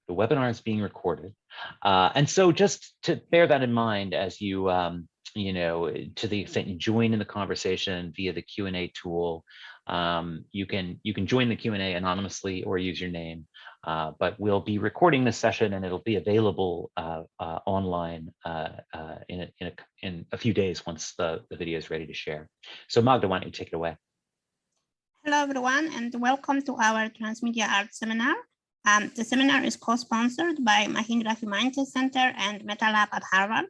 the webinar is being recorded. And so just to bear that in mind as you, to the extent you join in the conversation via the Q&A tool, you can join the Q&A anonymously or use your name, but we'll be recording this session and it'll be available online in a few days once the video is ready to share. So Magda, why don't you take it away? Hello, everyone, and welcome to our Transmedia Art Seminar. The seminar is co-sponsored by Mahindra Humanities Center and MetaLAB at Harvard.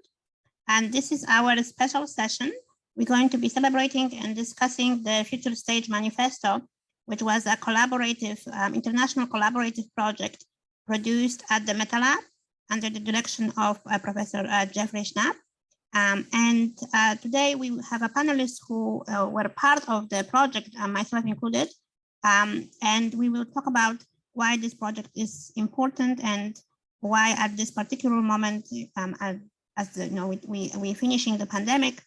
And this is our special session. We're going to be celebrating and discussing the futureStage Manifesto, which was a collaborative, international collaborative project produced at the MetaLAB under the direction of Professor Jeffrey Schnapp. Today we have a panelist who were part of the project, myself included, and we will talk about why this project is important and why at this particular moment, we're finishing the pandemic,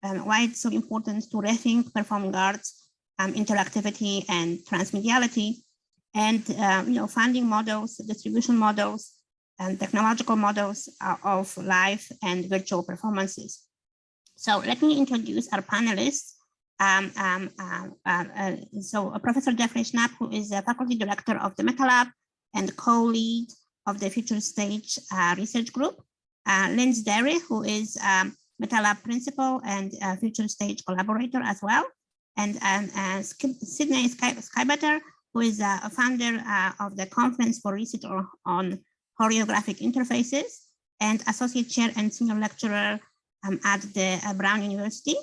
why it's so important to rethink performing arts, interactivity and transmediality, and funding models, distribution models, and technological models of live and virtual performances. So let me introduce our panelists. Professor Jeffrey Schnapp, who is a faculty director of the MetaLAB and co-lead of the futureStage research group. Linz Derry, who is MetaLAB principal and futureStage collaborator as well. And Sydney Skybetter, who is a founder of the Conference for Research on Choreographic Interfaces and associate chair and senior lecturer at the Brown University.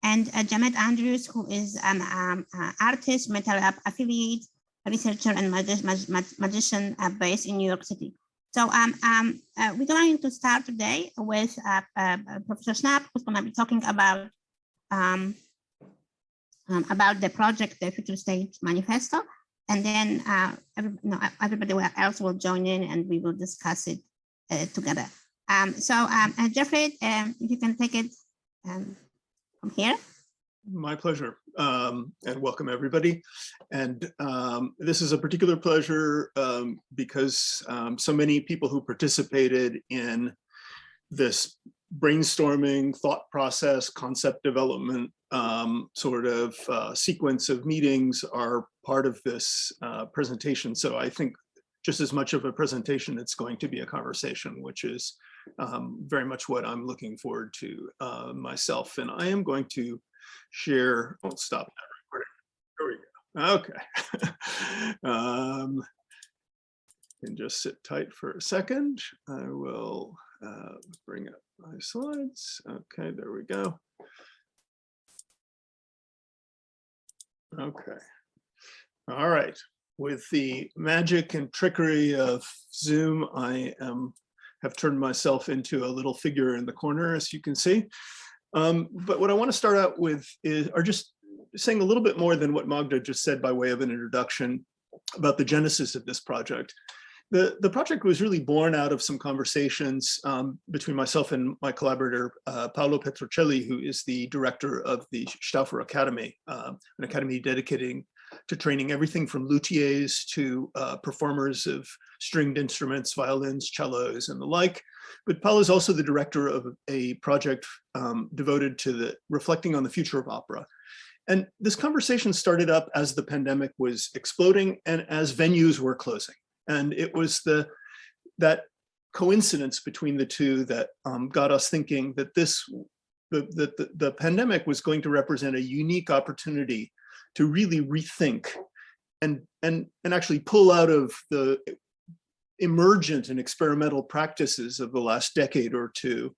And Jeanette Andrews, who is an artist, MetaLAB affiliate, researcher, and magician based in New York City. So we're going to start today with Professor Schnapp, who's going to be talking about the project, the futureStage Manifesto, and then everybody else will join in and we will discuss it together. Jeffrey, if you can take it from here. My pleasure, and welcome everybody. And this is a particular pleasure because so many people who participated in this brainstorming, thought process, concept development sequence of meetings are part of this presentation. So I think just as much of a presentation, it's going to be a conversation, which is very much what I'm looking forward to myself. And I am going to share, won't stop that recording. There we go. Okay. And just sit tight for a second. I will bring up my slides. Okay, there we go. Okay. All right. With the magic and trickery of Zoom, I have turned myself into a little figure in the corner, as you can see. But what I want to start out with are just saying a little bit more than what Magda just said by way of an introduction about the genesis of this project. The project was really born out of some conversations between myself and my collaborator, Paolo Petrocelli, who is the director of the Stauffer Academy, an academy dedicating to training everything from luthiers to performers of stringed instruments, violins, cellos, and the like. But Paolo is also the director of a project devoted to reflecting on the future of opera. And this conversation started up as the pandemic was exploding and as venues were closing. And it was that coincidence between the two that got us thinking that the pandemic was going to represent a unique opportunity to really rethink and actually pull out of the emergent and experimental practices of the last decade or two,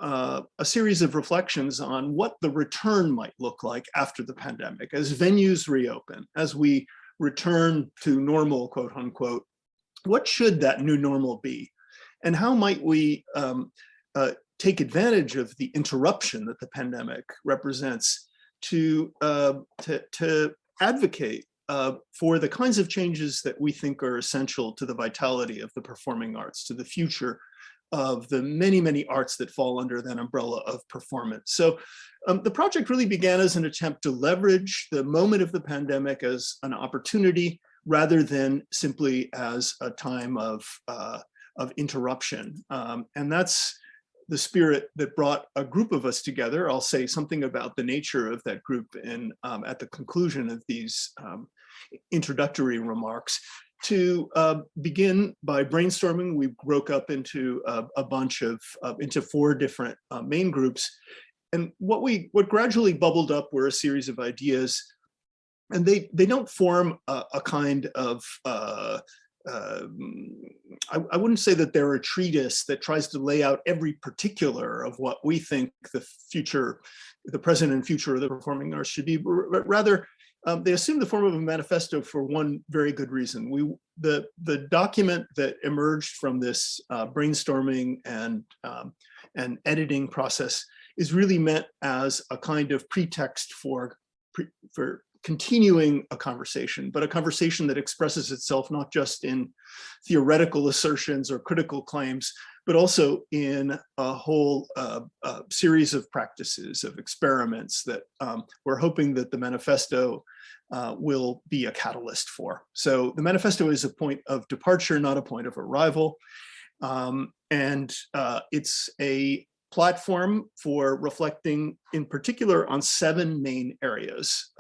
a series of reflections on what the return might look like after the pandemic, as venues reopen, as we return to normal, quote unquote. What should that new normal be? And how might we take advantage of the interruption that the pandemic represents to advocate for the kinds of changes that we think are essential to the vitality of the performing arts, to the future of the many, many arts that fall under that umbrella of performance. So the project really began as an attempt to leverage the moment of the pandemic as an opportunity rather than simply as a time of interruption. And that's the spirit that brought a group of us together. I'll say something about the nature of that group in, at the conclusion of these introductory remarks. To begin by brainstorming, we broke up into a bunch of, into 4 different main groups. And what gradually bubbled up were a series of ideas, and they don't form a kind of, I wouldn't say that they're a treatise that tries to lay out every particular of what we think the present and future of the performing arts should be, but rather they assume the form of a manifesto for one very good reason. The document that emerged from this brainstorming and editing process is really meant as a kind of pretext for continuing a conversation, but a conversation that expresses itself not just in theoretical assertions or critical claims, but also in a whole series of practices, of experiments that we're hoping that the manifesto will be a catalyst for. So the manifesto is a point of departure, not a point of arrival. And it's a platform for reflecting in particular on 7 main areas.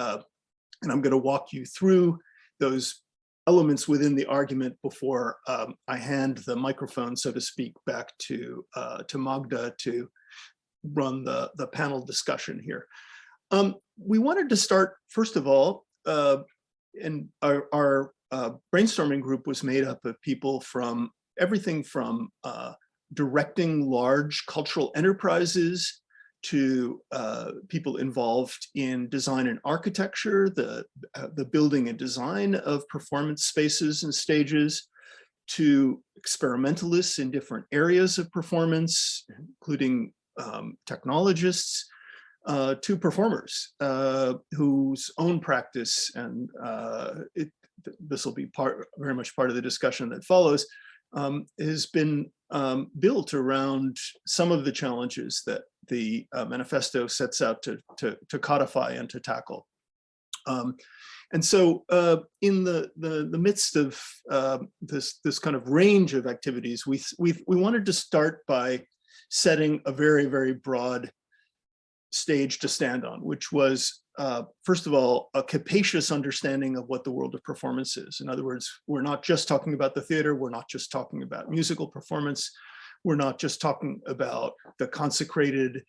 And I'm going to walk you through those elements within the argument before I hand the microphone, so to speak, back to Magda to run the panel discussion here. We wanted to start, first of all, and our brainstorming group was made up of people from everything from directing large cultural enterprises to people involved in design and architecture, the building and design of performance spaces and stages, to experimentalists in different areas of performance, including technologists, to performers whose own practice, and this will be very much part of the discussion that follows, has been built around some of the challenges that the manifesto sets out to codify and to tackle. And so in the midst of this kind of range of activities, we wanted to start by setting a very, very broad stage to stand on, which was, first of all, a capacious understanding of what the world of performance is. In other words, we're not just talking about the theater, we're not just talking about musical performance, we're not just talking about the consecrated,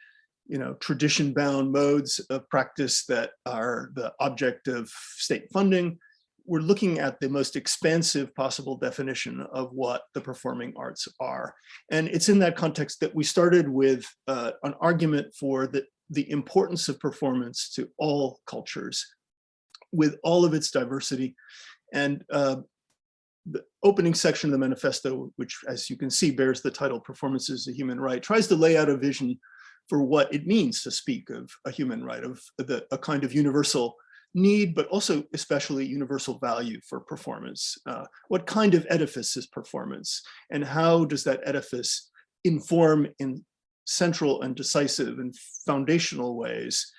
tradition-bound modes of practice that are the object of state funding. We're looking at the most expansive possible definition of what the performing arts are. And it's in that context that we started with an argument for the importance of performance to all cultures with all of its diversity. And the opening section of the manifesto, which as you can see bears the title Performance is a Human Right, tries to lay out a vision for what it means to speak of a human right, of a kind of universal need, but also especially universal value for performance. What kind of edifice is performance? And how does that edifice inform in central and decisive and foundational ways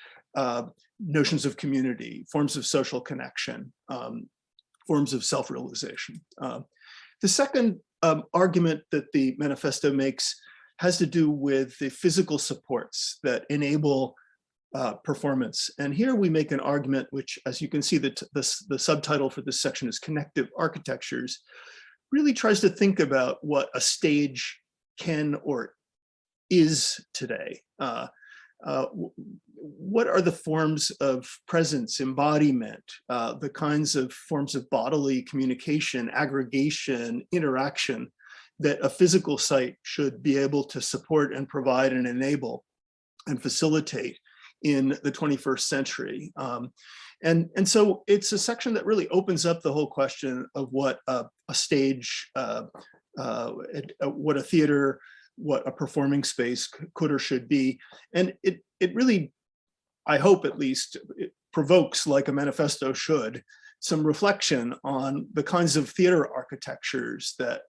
notions of community, forms of social connection, forms of self-realization? The second argument that the manifesto makes has to do with the physical supports that enable performance. And here we make an argument which, as you can see, the subtitle for this section is Connective Architectures, really tries to think about what a stage can or is today. What are the forms of presence, embodiment, the kinds of forms of bodily communication, aggregation, interaction that a physical site should be able to support and provide and enable and facilitate in the 21st century. And so it's a section that really opens up the whole question of what a stage, what a theater, what a performing space could or should be. And it really, I hope at least, it provokes, like a manifesto should, some reflection on the kinds of theater architectures that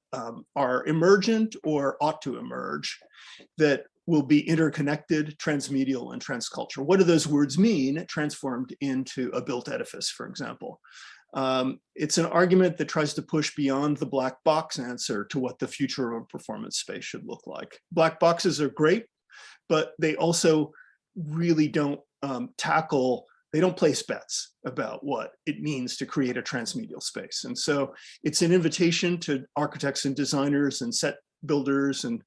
are emergent or ought to emerge that will be interconnected, transmedial, and transcultural. What do those words mean transformed into a built edifice, for example? It's an argument that tries to push beyond the black box answer to what the future of a performance space should look like. Black boxes are great, but they also really don't they don't place bets about what it means to create a transmedial space. And so it's an invitation to architects and designers and set builders and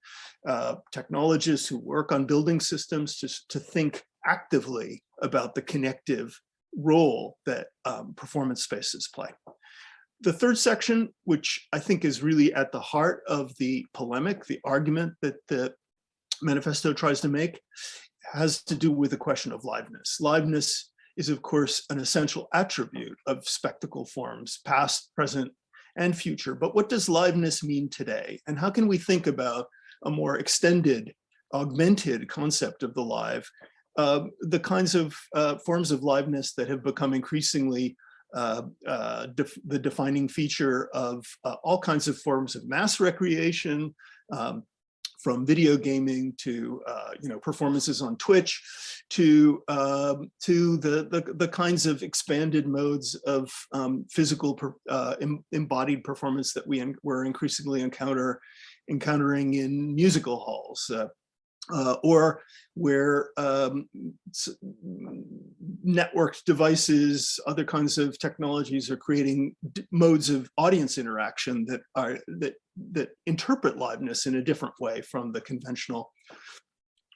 technologists who work on building systems to think actively about the connective role that performance spaces play. The third section, which I think is really at the heart of the polemic, the argument that the manifesto tries to make, has to do with the question of liveness. Liveness is, of course, an essential attribute of spectacle forms, past, present, and future. But what does liveness mean today? And how can we think about a more extended, augmented concept of the live, the kinds of forms of liveness that have become increasingly the defining feature of all kinds of forms of mass recreation, from video gaming to performances on Twitch, to the kinds of expanded modes of physical embodied performance that we're increasingly encountering in musical halls, or where networked devices, other kinds of technologies are creating modes of audience interaction that interpret liveness in a different way from the conventional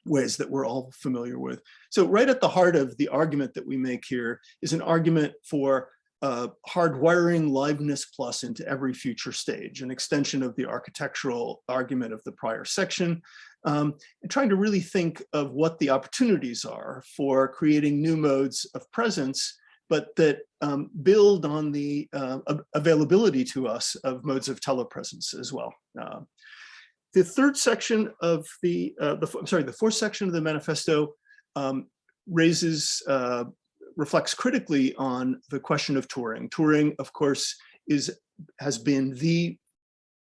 ways that we're all familiar with. So right at the heart of the argument that we make here is an argument for hardwiring liveness plus into every future stage, an extension of the architectural argument of the prior section, and trying to really think of what the opportunities are for creating new modes of presence, but that build on the availability to us of modes of telepresence as well. The third section of the fourth section of the manifesto reflects critically on the question of touring. Touring, of course, has been the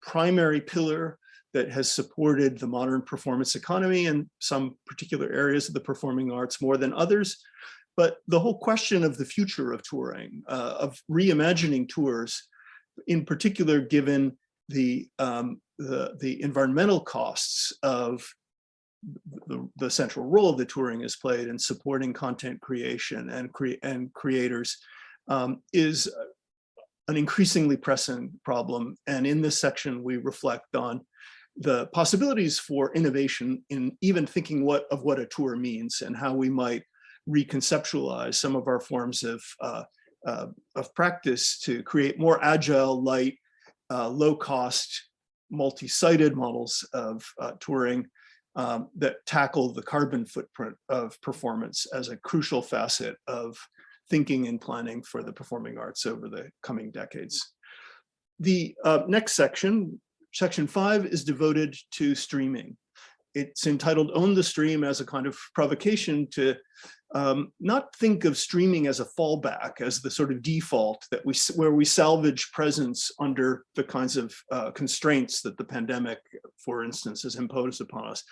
primary pillar that has supported the modern performance economy and some particular areas of the performing arts more than others. But the whole question of the future of touring, of reimagining tours, in particular, given the environmental costs of the central role that touring has played in supporting content creation and creators, is an increasingly pressing problem. And in this section, we reflect on the possibilities for innovation in even thinking of what a tour means and how we might reconceptualize some of our forms of practice to create more agile, light, low-cost, multi-sited models of touring that tackle the carbon footprint of performance as a crucial facet of thinking and planning for the performing arts over the coming decades. The next section, section 5, is devoted to streaming. It's entitled Own the Stream, as a kind of provocation to not think of streaming as a fallback, as the sort of default that where we salvage presence under the kinds of constraints that the pandemic, for instance, has imposed upon us,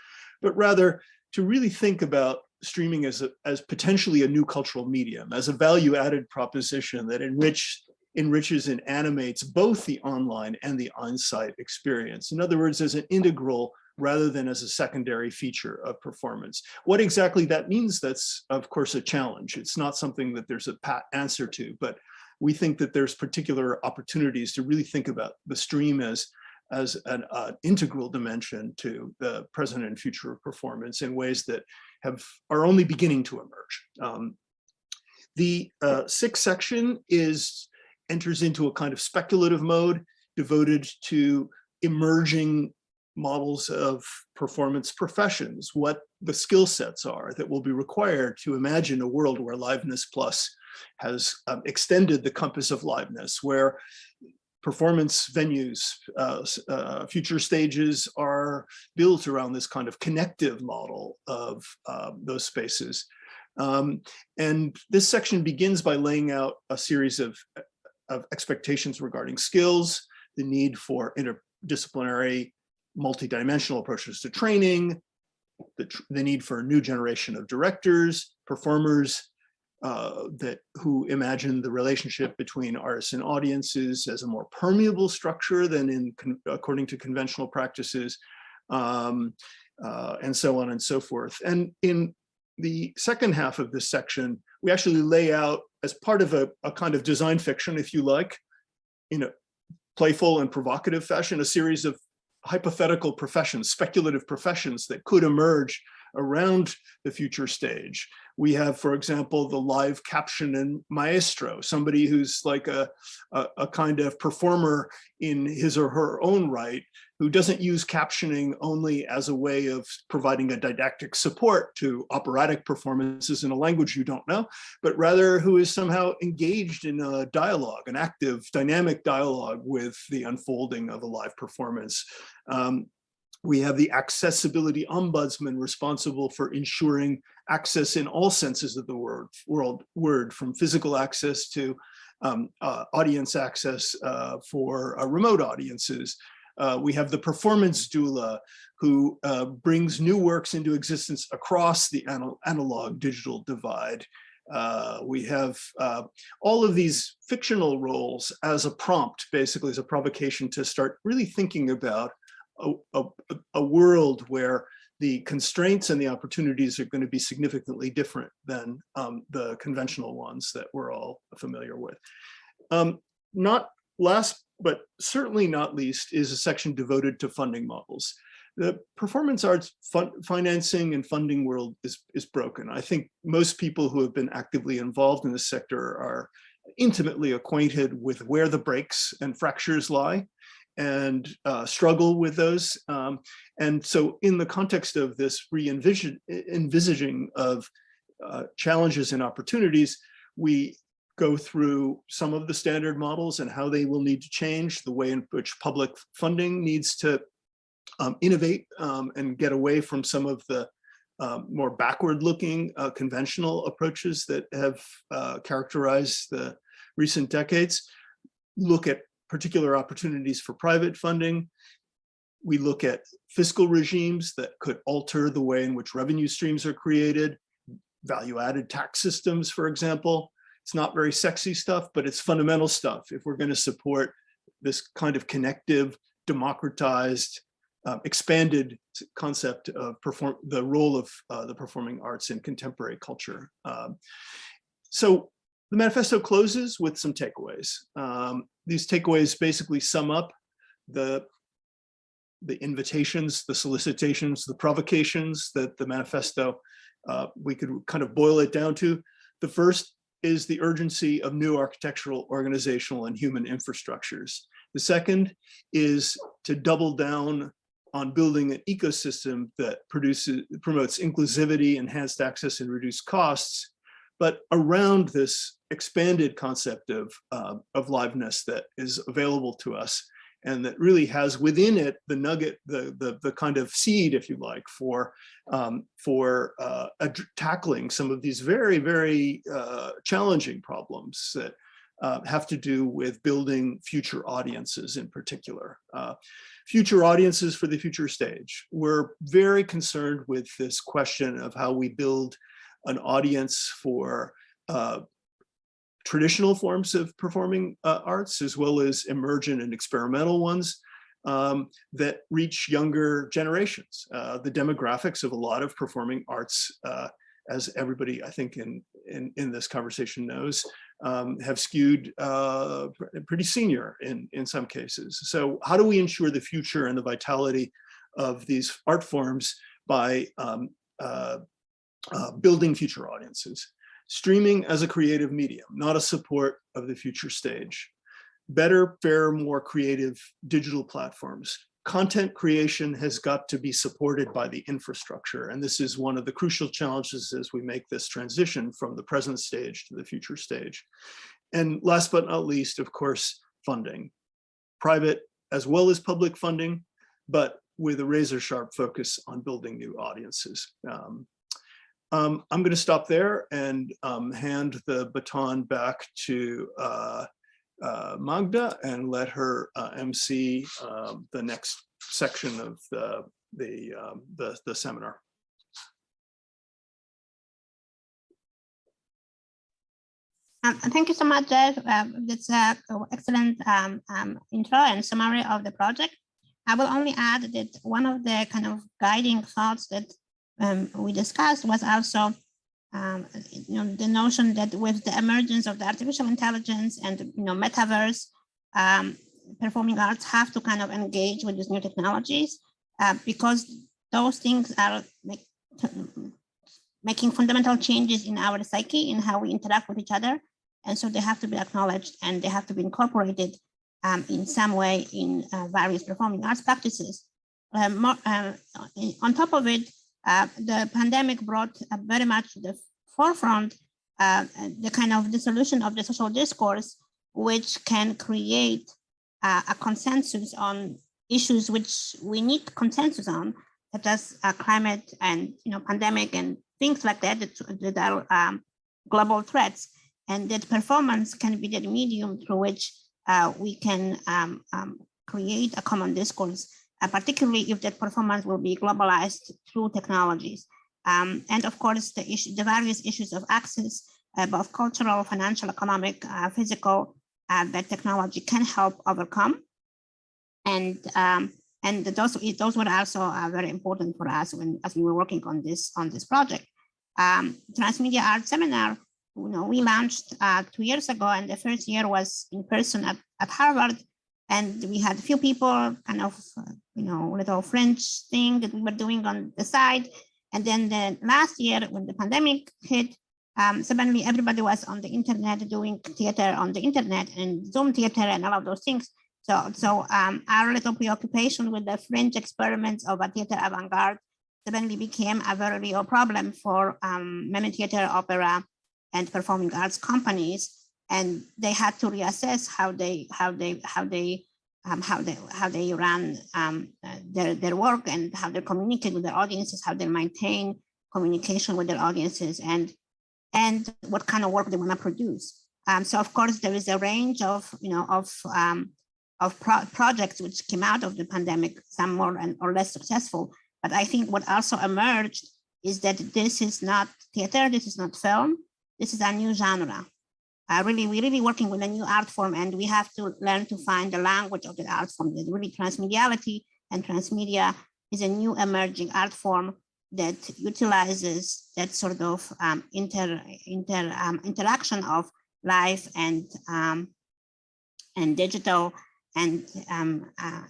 but rather to really think about streaming as potentially a new cultural medium, as a value-added proposition that enriches and animates both the online and the on-site experience. In other words, as an integral rather than as a secondary feature of performance. What exactly that means, that's of course a challenge. It's not something that there's a pat answer to, but we think that there's particular opportunities to really think about the stream as an integral dimension to the present and future of performance in ways that are only beginning to emerge. The sixth section enters into a kind of speculative mode devoted to emerging models of performance professions, what the skill sets are that will be required to imagine a world where liveness plus has extended the compass of liveness, where performance venues, future stages are built around this kind of connective model of those spaces. And this section begins by laying out a series of of expectations regarding skills, the need for interdisciplinary, multidimensional approaches to training, the need for a new generation of directors, performers, who imagine the relationship between artists and audiences as a more permeable structure than according to conventional practices, and so on and so forth. And in the second half of this section, we actually lay out, as part of a kind of design fiction, if you like, in a playful and provocative fashion, a series of hypothetical professions, speculative professions that could emerge around the future stage. We have, for example, the live caption and maestro, somebody who's like a kind of performer in his or her own right, who doesn't use captioning only as a way of providing a didactic support to operatic performances in a language you don't know, but rather who is somehow engaged in a dialogue, an active, dynamic dialogue with the unfolding of a live performance. We have the accessibility ombudsman responsible for ensuring access in all senses of the word, from physical access to audience access for remote audiences. We have the performance doula who brings new works into existence across the analog digital divide. We have all of these fictional roles as a prompt, basically as a provocation to start really thinking about a world where the constraints and the opportunities are going to be significantly different than the conventional ones that we're all familiar with. Not last, but certainly not least, is a section devoted to funding models. The performance arts financing and funding world is broken. I think most people who have been actively involved in this sector are intimately acquainted with where the breaks and fractures lie, and struggle with those. And so in the context of this envisaging of challenges and opportunities, we go through some of the standard models and how they will need to change, the way in which public funding needs to innovate and get away from some of the more backward-looking conventional approaches that have characterized the recent decades. Look at particular opportunities for private funding. We look at fiscal regimes that could alter the way in which revenue streams are created, value-added tax systems, for example. It's not very sexy stuff, but it's fundamental stuff if we're going to support this kind of connective, democratized, expanded concept of the role of the performing arts in contemporary culture. So the manifesto closes with some takeaways. These takeaways basically sum up the invitations, the solicitations, the provocations that the manifesto, we could kind of boil it down to. The first is the urgency of new architectural, organizational, and human infrastructures. The second is to double down on building an ecosystem that promotes inclusivity, enhanced access, and reduced costs, but around this expanded concept of liveness that is available to us, and that really has within it the nugget, the kind of seed, if you like, for tackling some of these very, very challenging problems that have to do with building future audiences in particular. Future audiences for the future stage. We're very concerned with this question of how we build an audience for traditional forms of performing arts, as well as emergent and experimental ones that reach younger generations. The demographics of a lot of performing arts, as everybody I think in this conversation knows, have skewed pretty senior in some cases. So how do we ensure the future and the vitality of these art forms by building future audiences? Streaming as a creative medium, not a support of the future stage. Better, fairer, more creative digital platforms. Content creation has got to be supported by the infrastructure. And this is one of the crucial challenges as we make this transition from the present stage to the future stage. And last but not least, of course, funding. Private as well as public funding, but with a razor sharp focus on building new audiences. I'm going to stop there and hand the baton back to Magda and let her MC the next section of the seminar. Thank you so much, Jeff. That's an excellent intro and summary of the project. I will only add that one of the kind of guiding thoughts that we discussed was also the notion that with the emergence of the artificial intelligence and metaverse, performing arts have to kind of engage with these new technologies because those things are making fundamental changes in our psyche, in how we interact with each other. And so they have to be acknowledged and they have to be incorporated in some way in various performing arts practices. On top of it, the pandemic brought very much to the forefront the kind of dissolution of the social discourse, which can create a consensus on issues which we need consensus on, such as climate and pandemic and things like that that are global threats, and that performance can be the medium through which we can create a common discourse, particularly if that performance will be globalized through technologies. And of course, the various issues of access, both cultural, financial, economic, physical, that technology can help overcome. And those were also very important for us as we were working on this project. Transmedia Art Seminar, we launched 2 years ago, and the first year was in person at Harvard, and we had a few people, kind of little French thing that we were doing on the side. And then the last year, when the pandemic hit, suddenly everybody was on the internet doing theater on the internet and Zoom theater and all of those things. So our little preoccupation with the French experiments of a theater avant-garde suddenly became a very real problem for many theater, opera, and performing arts companies, and they had to reassess how they run their work and how they communicate with their audiences, how they maintain communication with their audiences, and what kind of work they want to produce. So of course there is a range of projects which came out of the pandemic, some more or less successful. But I think what also emerged is that this is not theater, this is not film, this is a new genre. We're really working with a new art form, and we have to learn to find the language of the art form. There's really transmediality, and transmedia is a new emerging art form that utilizes that sort of interaction of live and digital and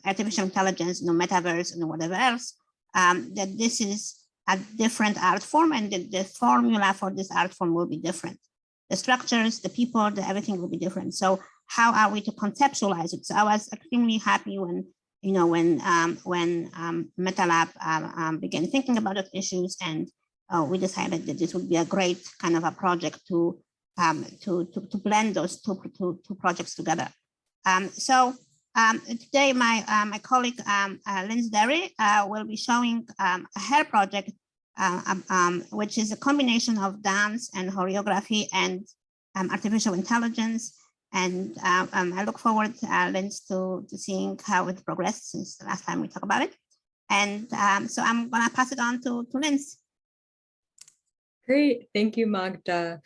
artificial intelligence, metaverse, and whatever else. That this is a different art form, and the formula for this art form will be different. The structures, the people, everything will be different. So how are we to conceptualize it? So I was extremely happy when MetaLAB began thinking about those issues, and we decided that this would be a great kind of a project to blend those two projects together. Today, my colleague Lindsay Derry will be showing her project, which is a combination of dance and choreography and artificial intelligence. And I look forward, Lindsay, to seeing how it progressed since the last time we talked about it. And so I'm going to pass it on to Lindsay. Great, thank you, Magda.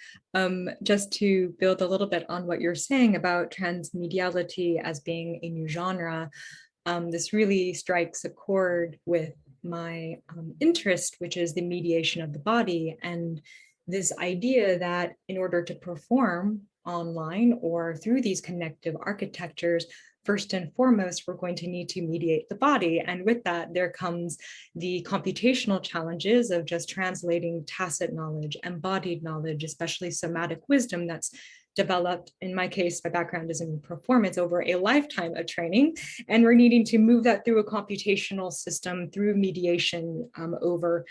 Just to build a little bit on what you're saying about transmediality as being a new genre, this really strikes a chord with my interest, which is the mediation of the body, and this idea that in order to perform online or through these connective architectures, first and foremost, we're going to need to mediate the body. And with that, there comes the computational challenges of just translating tacit knowledge, embodied knowledge, especially somatic wisdom that's developed. In my case, my background is in performance over a lifetime of training, and we're needing to move that through a computational system through mediation over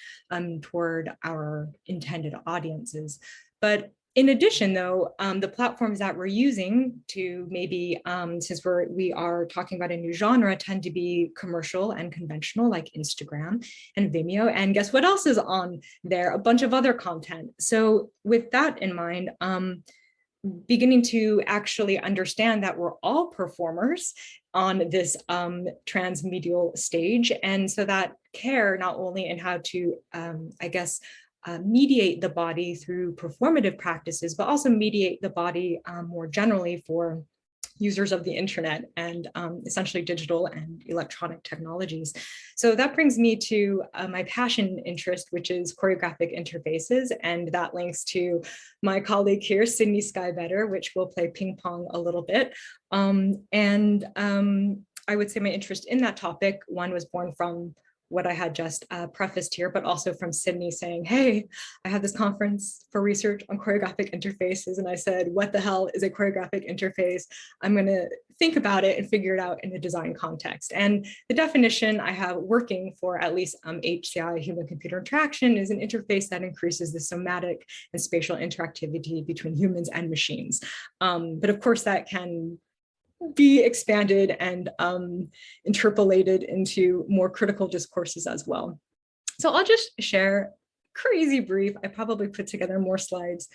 toward our intended audiences. But in addition, though, the platforms that we're using to maybe, since we are talking about a new genre, tend to be commercial and conventional, like Instagram and Vimeo. And guess what else is on there? A bunch of other content. So with that in mind, beginning to actually understand that we're all performers on this transmedial stage. And so that care not only in how to, mediate the body through performative practices, but also mediate the body more generally for users of the internet and essentially digital and electronic technologies. So that brings me to my passion interest, which is choreographic interfaces. And that links to my colleague here, Sydney Skybetter, which will play ping pong a little bit. I would say my interest in that topic, one was born from what I had just prefaced here, but also from Sydney saying, hey, I have this conference for research on choreographic interfaces. And I said, what the hell is a choreographic interface? I'm going to think about it and figure it out in the design context. And the definition I have working for at least HCI, human computer interaction, is an interface that increases the somatic and spatial interactivity between humans and machines. But of course, that can be expanded and interpolated into more critical discourses as well. So I'll just share crazy brief. I probably put together more slides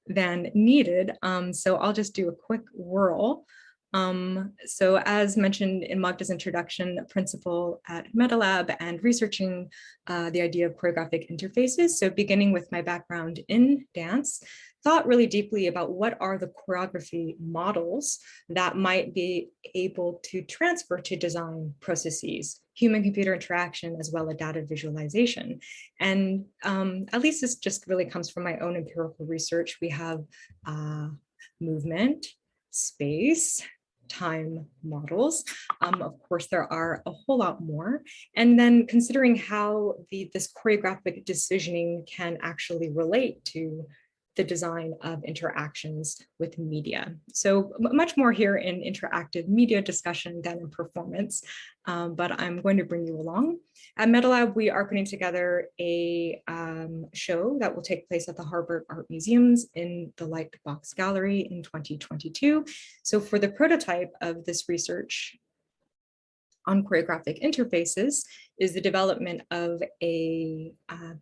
than needed. So I'll just do a quick whirl. So as mentioned in Magda's introduction, principal at MetaLAB and researching the idea of choreographic interfaces. So beginning with my background in dance, thought really deeply about what are the choreography models that might be able to transfer to design processes, human computer interaction, as well as data visualization. And at least this just really comes from my own empirical research. We have movement, space, time models. Of course, there are a whole lot more. And then considering how this choreographic decisioning can actually relate to the design of interactions with media. So much more here in interactive media discussion than in performance, but I'm going to bring you along. At MetaLAB, we are putting together a show that will take place at the Harvard Art Museums in the Lightbox Gallery in 2022. So for the prototype of this research on choreographic interfaces is the development of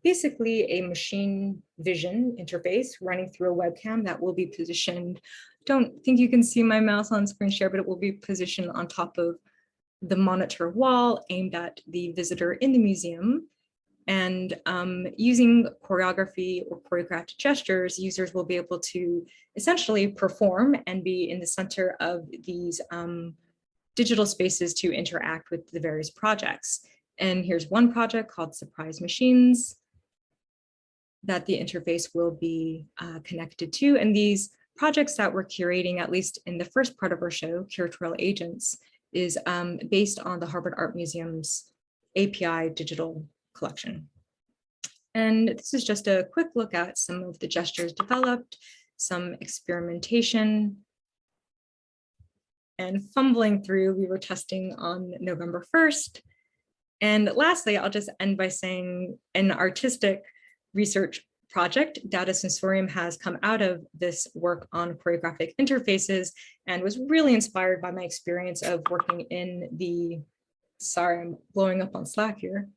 basically a machine vision interface running through a webcam that will be positioned. Don't think you can see my mouse on screen share, but it will be positioned on top of the monitor wall aimed at the visitor in the museum. And using choreography or choreographed gestures, users will be able to essentially perform and be in the center of these digital spaces to interact with the various projects. And here's one project called Surprise Machines that the interface will be connected to. And these projects that we're curating, at least in the first part of our show, Curatorial Agents, is based on the Harvard Art Museum's API digital collection. And this is just a quick look at some of the gestures developed, some experimentation, and fumbling through, we were testing on November 1st. And lastly, I'll just end by saying an artistic research project, Data Sensorium, has come out of this work on choreographic interfaces and was really inspired by my experience of working in the, sorry, I'm blowing up on Slack here.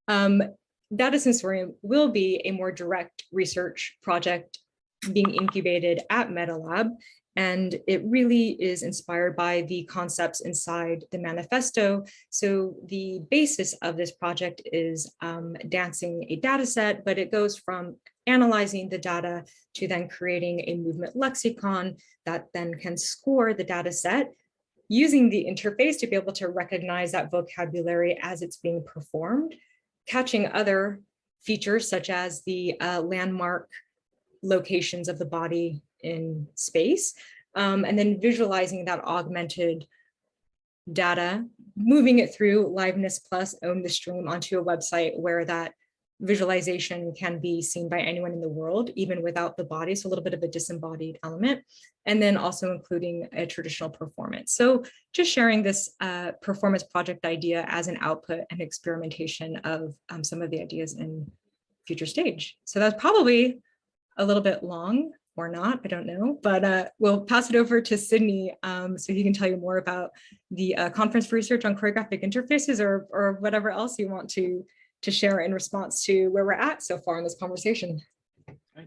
Data Sensorium will be a more direct research project being incubated at MetaLAB. And it really is inspired by the concepts inside the manifesto. So the basis of this project is dancing a data set, but it goes from analyzing the data to then creating a movement lexicon that then can score the data set using the interface to be able to recognize that vocabulary as it's being performed, catching other features such as the landmark locations of the body in space, and then visualizing that augmented data, moving it through Liveness Plus Own the Stream onto a website where that visualization can be seen by anyone in the world, even without the body, so a little bit of a disembodied element, and then also including a traditional performance. So just sharing this performance project idea as an output and experimentation of some of the ideas in futureStage. So that's probably a little bit long or not, I don't know, but we'll pass it over to Sydney so he can tell you more about the conference for research on choreographic interfaces or whatever else you want to share in response to where we're at so far in this conversation. Right.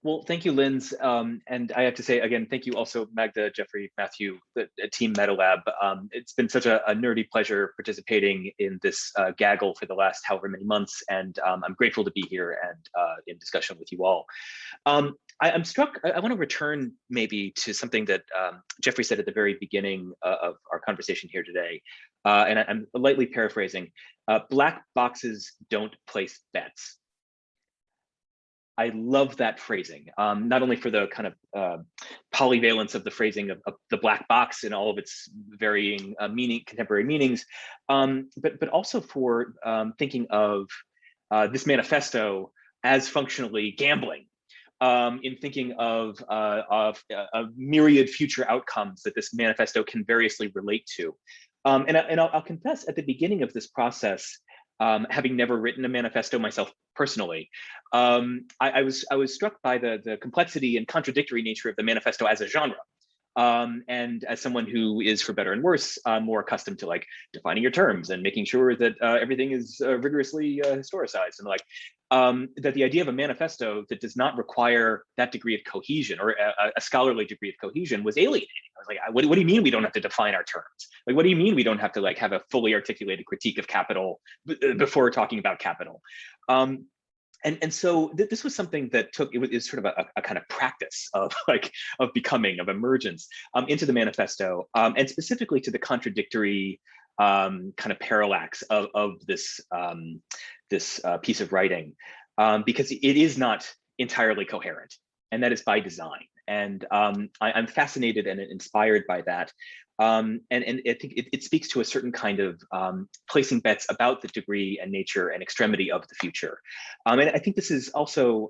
Well, thank you, Linz. And I have to say, again, thank you also, Magda, Jeffrey, Matthew, the team MetaLAB. It's been such a nerdy pleasure participating in this gaggle for the last however many months. And I'm grateful to be here and in discussion with you all. I'm struck, I want to return maybe to something that Jeffrey said at the very beginning of our conversation here today. And I'm lightly paraphrasing, black boxes don't place bets. I love that phrasing, not only for the kind of polyvalence of the phrasing of the black box and all of its varying contemporary meanings, but also for thinking of this manifesto as functionally gambling, in thinking of a myriad future outcomes that this manifesto can variously relate to. And I'll confess, at the beginning of this process, having never written a manifesto myself personally, I was struck by the complexity and contradictory nature of the manifesto as a genre. And as someone who is, for better and worse, more accustomed to like defining your terms and making sure that everything is rigorously historicized, and like that the idea of a manifesto that does not require that degree of cohesion, or a scholarly degree of cohesion, was alienating. I was like, what do you mean we don't have to define our terms? Like, what do you mean we don't have to like have a fully articulated critique of capital before talking about capital? And so this was something that is sort of a kind of practice of becoming, of emergence into the manifesto, and specifically to the contradictory kind of parallax of this piece of writing, because it is not entirely coherent, and that is by design. And I'm fascinated and inspired by that. And I think it speaks to a certain kind of placing bets about the degree and nature and extremity of the future. And I think this is also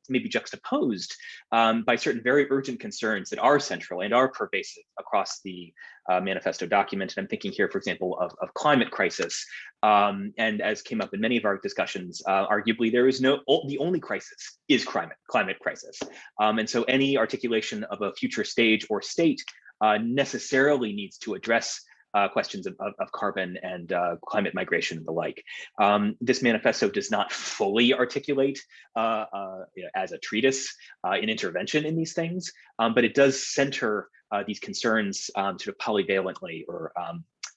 maybe juxtaposed by certain very urgent concerns that are central and are pervasive across the manifesto document. And I'm thinking here, for example, of climate crisis. And as came up in many of our discussions, arguably there is the only crisis is climate crisis. And so any articulation of a future stage or state necessarily needs to address questions of carbon and climate migration and the like. This manifesto does not fully articulate as a treatise an intervention in these things, but it does center these concerns sort of polyvalently or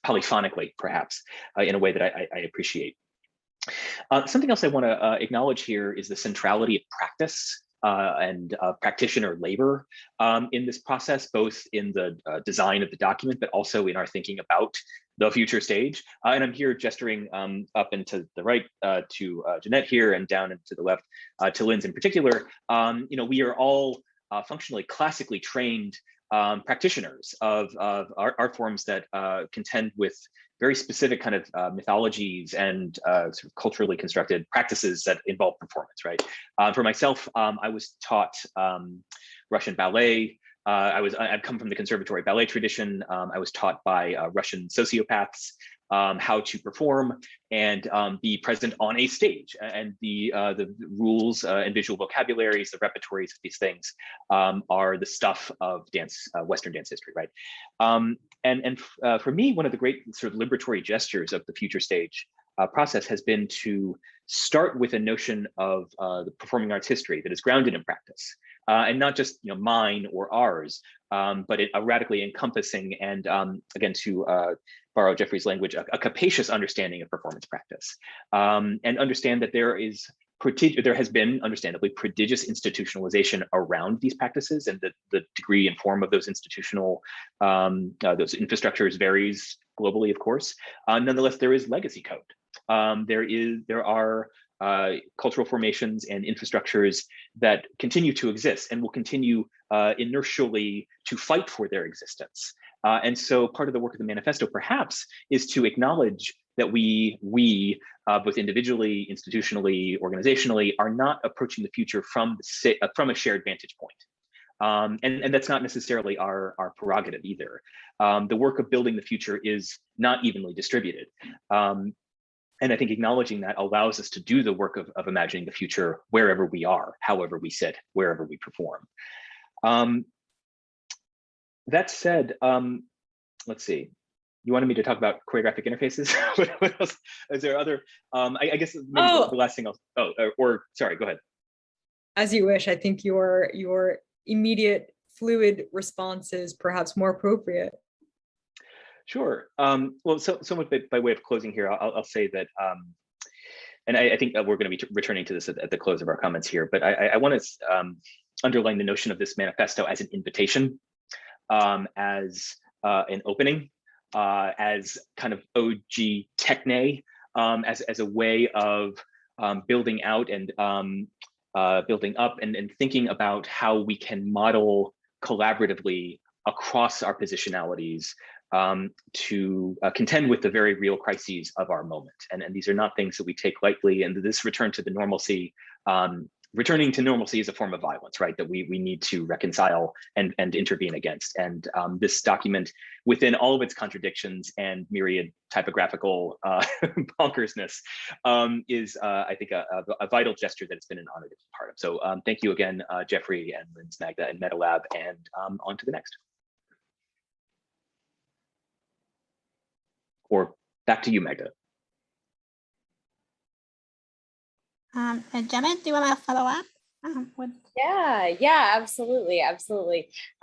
polyphonically, perhaps, in a way that I appreciate. Something else I want to acknowledge here is the centrality of practice and practitioner labor in this process, both in the design of the document, but also in our thinking about the future stage. And I'm here gesturing up and to the right to Jeanette here, and down and to the left to Linz in particular. We are all functionally classically trained practitioners of art forms that contend with very specific kind of mythologies and sort of culturally constructed practices that involve performance, right? For myself, I was taught Russian ballet. I've come from the conservatory ballet tradition. I was taught by Russian sociopaths how to perform and be present on a stage, and the rules and visual vocabularies, the repertories of these things are the stuff of dance, Western dance history, right? And for me, one of the great sort of liberatory gestures of the future stage process has been to start with a notion of the performing arts history that is grounded in practice, and not just mine or ours, but a radically encompassing and again, to borrow Jeffrey's language, a capacious understanding of performance practice, and understand that there has been, understandably, prodigious institutionalization around these practices, and the degree and form of those institutional, those infrastructures varies globally, of course. Nonetheless, there is legacy code. There are cultural formations and infrastructures that continue to exist and will continue inertially to fight for their existence. And so part of the work of the manifesto, perhaps, is to acknowledge that we both individually, institutionally, organizationally, are not approaching the future from a shared vantage point. And that's not necessarily our prerogative either. The work of building the future is not evenly distributed. And I think acknowledging that allows us to do the work of imagining the future wherever we are, however we sit, wherever we perform. That said, let's see. You wanted me to talk about choreographic interfaces? What else? Is there other? I guess maybe the last thing else. Sorry, go ahead. as you wish. I think your immediate fluid response is perhaps more appropriate. Sure. Well, so much by way of closing here, I'll say that, and I think that we're going to be returning to this at the close of our comments here, but I want to underline the notion of this manifesto as an invitation, as an opening, as kind of OG techne, as a way of building out and building up and thinking about how we can model collaboratively across our positionalities to contend with the very real crises of our moment. And these are not things that we take lightly. And this return to the normalcy, returning to normalcy is a form of violence, right? That we need to reconcile and intervene against. And this document, within all of its contradictions and myriad typographical bonkersness, is, I think, a vital gesture that it's been an honor to be part of. So thank you again, Jeffrey and Linz, Magda, and MetaLAB, and on to the next. Or back to you, Magda. Jeanette, do you want to follow up? Yeah, absolutely.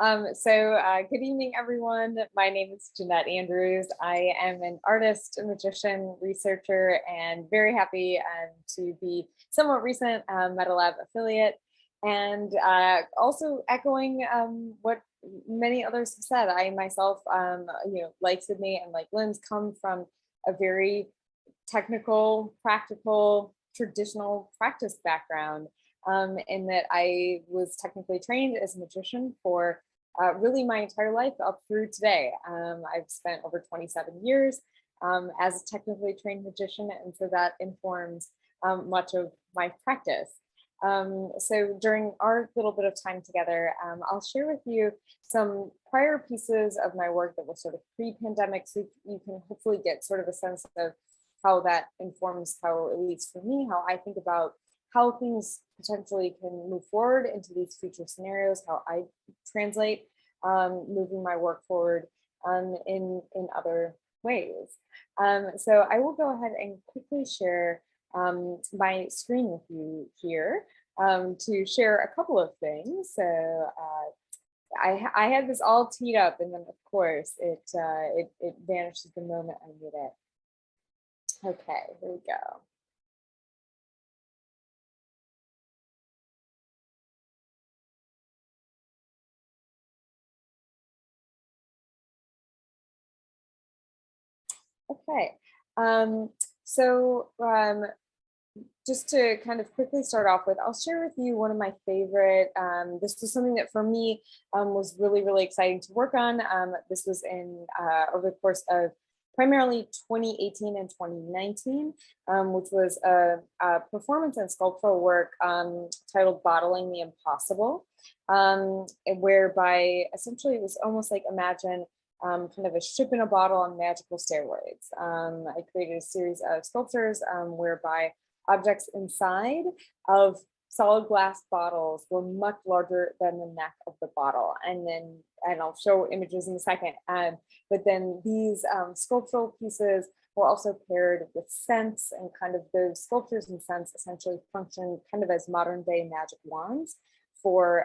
Good evening, everyone. My name is Jeanette Andrews. I am an artist, a magician, researcher, and very happy to be somewhat recent MetaLAB affiliate. And also echoing what many others have said, I myself, like Sydney and like Linz, come from a very technical, practical, traditional practice background, in that I was technically trained as a magician for really my entire life up through today. I've spent over 27 years as a technically trained magician, and so that informs much of my practice. So during our little bit of time together, I'll share with you some prior pieces of my work that were sort of pre-pandemic, so you can hopefully get sort of a sense of how that informs how, at least for me, how I think about how things potentially can move forward into these future scenarios, how I translate moving my work forward in other ways. So I will go ahead and quickly share my screen with you here to share a couple of things. So I had this all teed up, and then of course it vanishes the moment I need it. Okay, here we go. Okay, just to kind of quickly start off with, I'll share with you one of my favorite, this was something that for me was really, really exciting to work on. This was in over the course of primarily 2018 and 2019, which was a performance and sculptural work titled Bottling the Impossible, whereby essentially it was almost like, imagine kind of a ship in a bottle on magical steroids. I created a series of sculptures whereby objects inside of solid glass bottles were much larger than the neck of the bottle. And I'll show images in a second. But then these sculptural pieces were also paired with scents, and kind of those sculptures and scents essentially function kind of as modern day magic wands for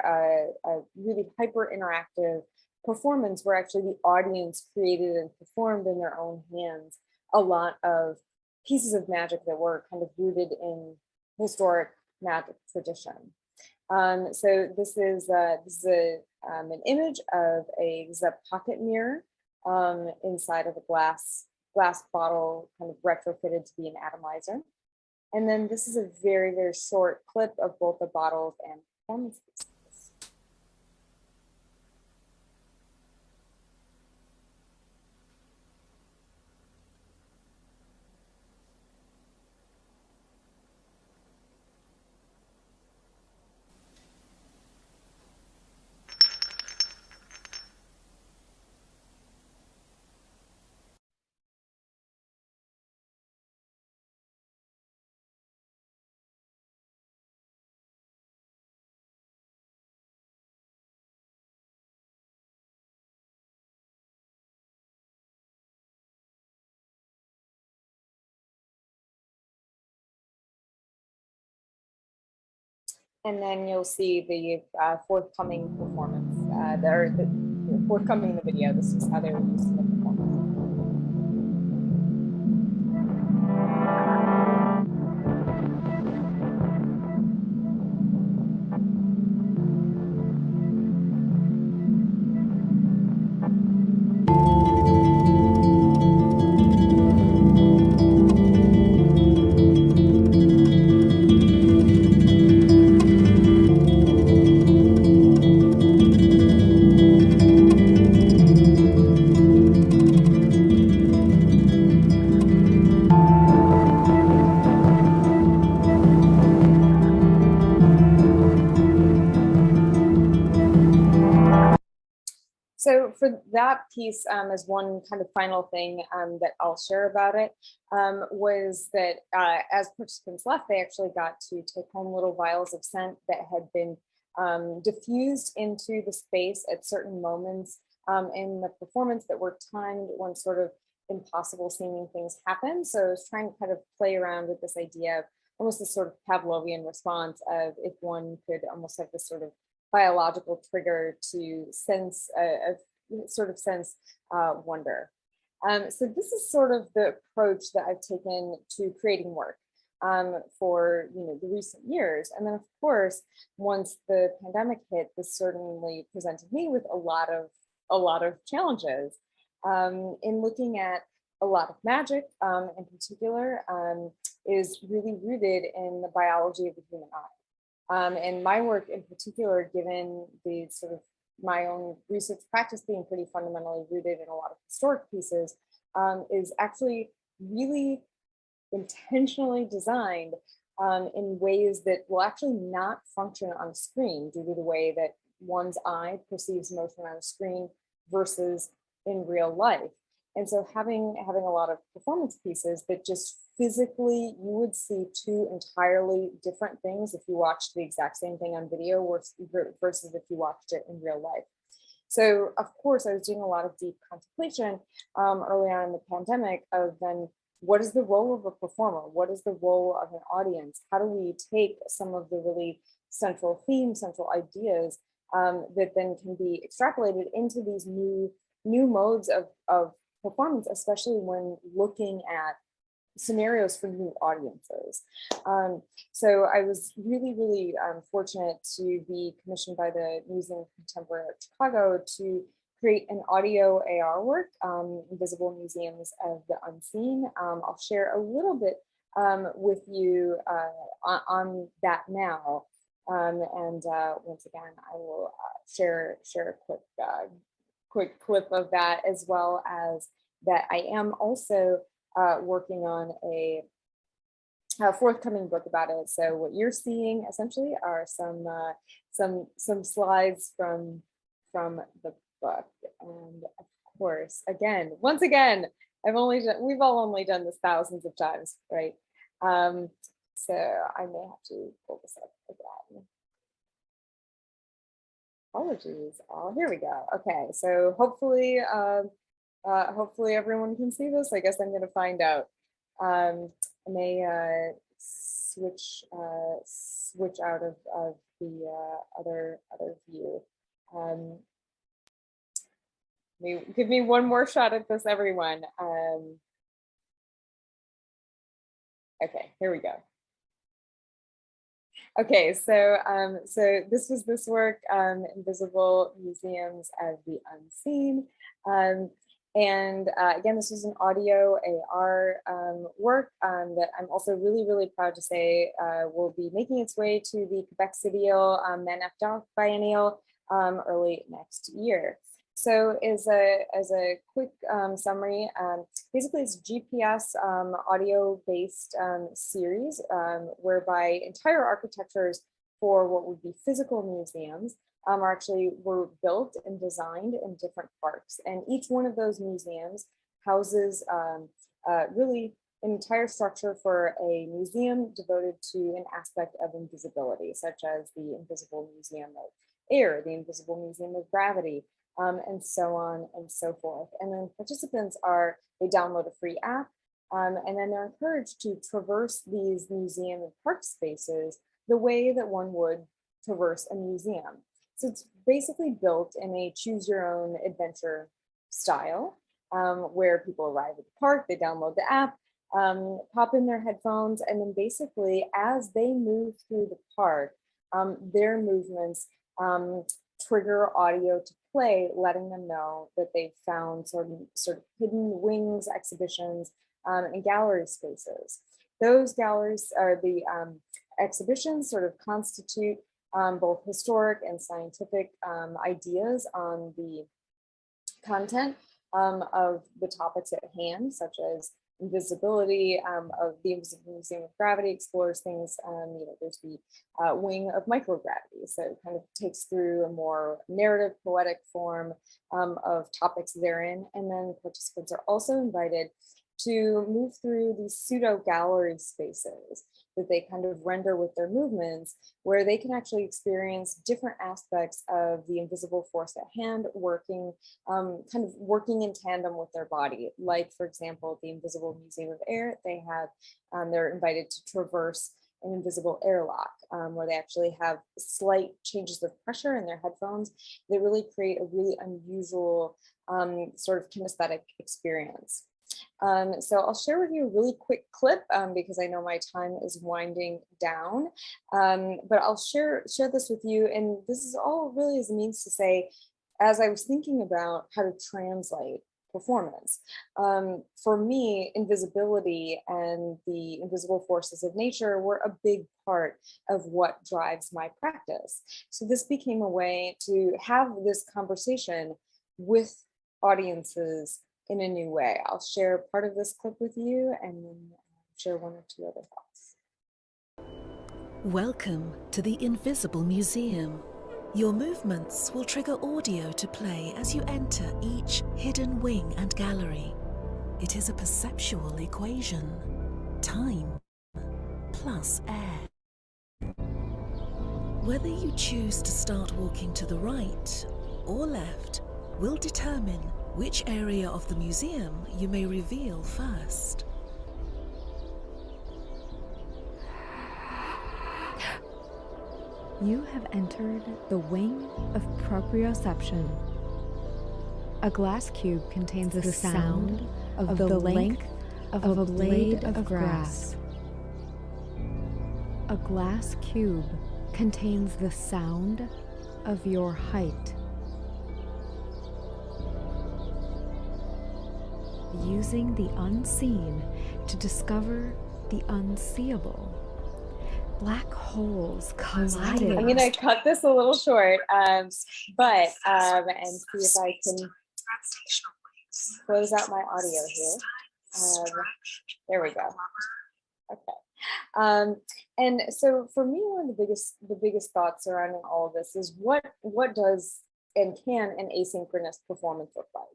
a really hyper interactive performance where actually the audience created and performed in their own hands a lot of pieces of magic that were kind of rooted in historic magic tradition. So this is an image of a pocket mirror inside of a glass bottle, kind of retrofitted to be an atomizer. And then this is a very, very short clip of both the bottles and performance pieces. And then you'll see the forthcoming performance, the forthcoming in the video. This is how they were used in the performance. So for that piece, as one kind of final thing that I'll share about it, was that as participants left, they actually got to take home little vials of scent that had been diffused into the space at certain moments in the performance that were timed when sort of impossible seeming things happen. So I was trying to kind of play around with this idea of almost this sort of Pavlovian response of if one could almost have this sort of biological trigger to sense wonder. So this is sort of the approach that I've taken to creating work for the recent years. And then of course, once the pandemic hit, this certainly presented me with a lot of challenges in looking at a lot of magic in particular is really rooted in the biology of the human eye. And my work in particular, given the sort of my own research practice being pretty fundamentally rooted in a lot of historic pieces, is actually really intentionally designed in ways that will actually not function on a screen due to the way that one's eye perceives motion on a screen versus in real life. And so having a lot of performance pieces that just physically, you would see two entirely different things if you watched the exact same thing on video versus if you watched it in real life. So of course, I was doing a lot of deep contemplation early on in the pandemic of then, what is the role of a performer? What is the role of an audience? How do we take some of the really central themes, central ideas that then can be extrapolated into these new modes of performance, especially when looking at scenarios for new audiences. So I was really fortunate to be commissioned by the Museum of Contemporary Art Chicago to create an audio AR work, Invisible Museums of the Unseen. I'll share a little bit with you on that now. Once again, I will share a quick clip of that, as well as that I am also working on a forthcoming book about it. So what you're seeing essentially are some slides from the book, and of course, once again, we've all only done this thousands of times, right? So I may have to pull this up again. Apologies. Oh, here we go. Okay, so hopefully everyone can see this. I guess I'm going to find out. I may switch out of the other view. Give me one more shot at this, everyone. Okay, here we go. Okay, so this was this work, Invisible Museums of the Unseen. Again, this was an audio AR work that I'm also really proud to say will be making its way to the Quebec Civil Manifesto Biennial early next year. So as a quick summary, basically it's GPS audio-based series whereby entire architectures for what would be physical museums were built and designed in different parks. And each one of those museums houses really an entire structure for a museum devoted to an aspect of invisibility, such as the Invisible Museum of Air, the Invisible Museum of Gravity, and so on and so forth. And then participants they download a free app, and then they're encouraged to traverse these museum and park spaces the way that one would traverse a museum. So it's basically built in a choose your own adventure style, where people arrive at the park, they download the app, pop in their headphones, and then basically as they move through the park, their movements trigger audio to play, letting them know that they've found sort of hidden wings, exhibitions, and gallery spaces. Those galleries are the exhibitions sort of constitute both historic and scientific ideas on the content of the topics at hand, such as invisibility. Of the Invisible Museum of Gravity explores things. There's the wing of microgravity, so it kind of takes through a more narrative, poetic form of topics therein. And then participants are also invited to move through these pseudo gallery spaces that they kind of render with their movements, where they can actually experience different aspects of the invisible force at hand working, kind of working in tandem with their body. Like, for example, the Invisible Museum of Air, they're invited to traverse an invisible airlock, where they actually have slight changes of pressure in their headphones that really create a really unusual sort of kinesthetic experience. So I'll share with you a really quick clip because I know my time is winding down, but I'll share this with you. And this is all really as a means to say, as I was thinking about how to translate performance, for me, invisibility and the invisible forces of nature were a big part of what drives my practice. So this became a way to have this conversation with audiences in a new way. I'll share part of this clip with you and then share one or two other thoughts. Welcome to the Invisible Museum. Your movements will trigger audio to play as you enter each hidden wing and gallery. It is a perceptual equation. Time plus air. Whether you choose to start walking to the right or left will determine which area of the museum you may reveal first. You have entered the wing of proprioception. A glass cube contains the sound of the length of a blade of grass. A glass cube contains the sound of your height. Using the unseen to discover the unseeable. Black holes colliding. I'm gonna cut this a little short, and see if I can close out my audio here. There we go. Okay. And so for me, one of the biggest thoughts surrounding all of this is what does and can an asynchronous performance look like?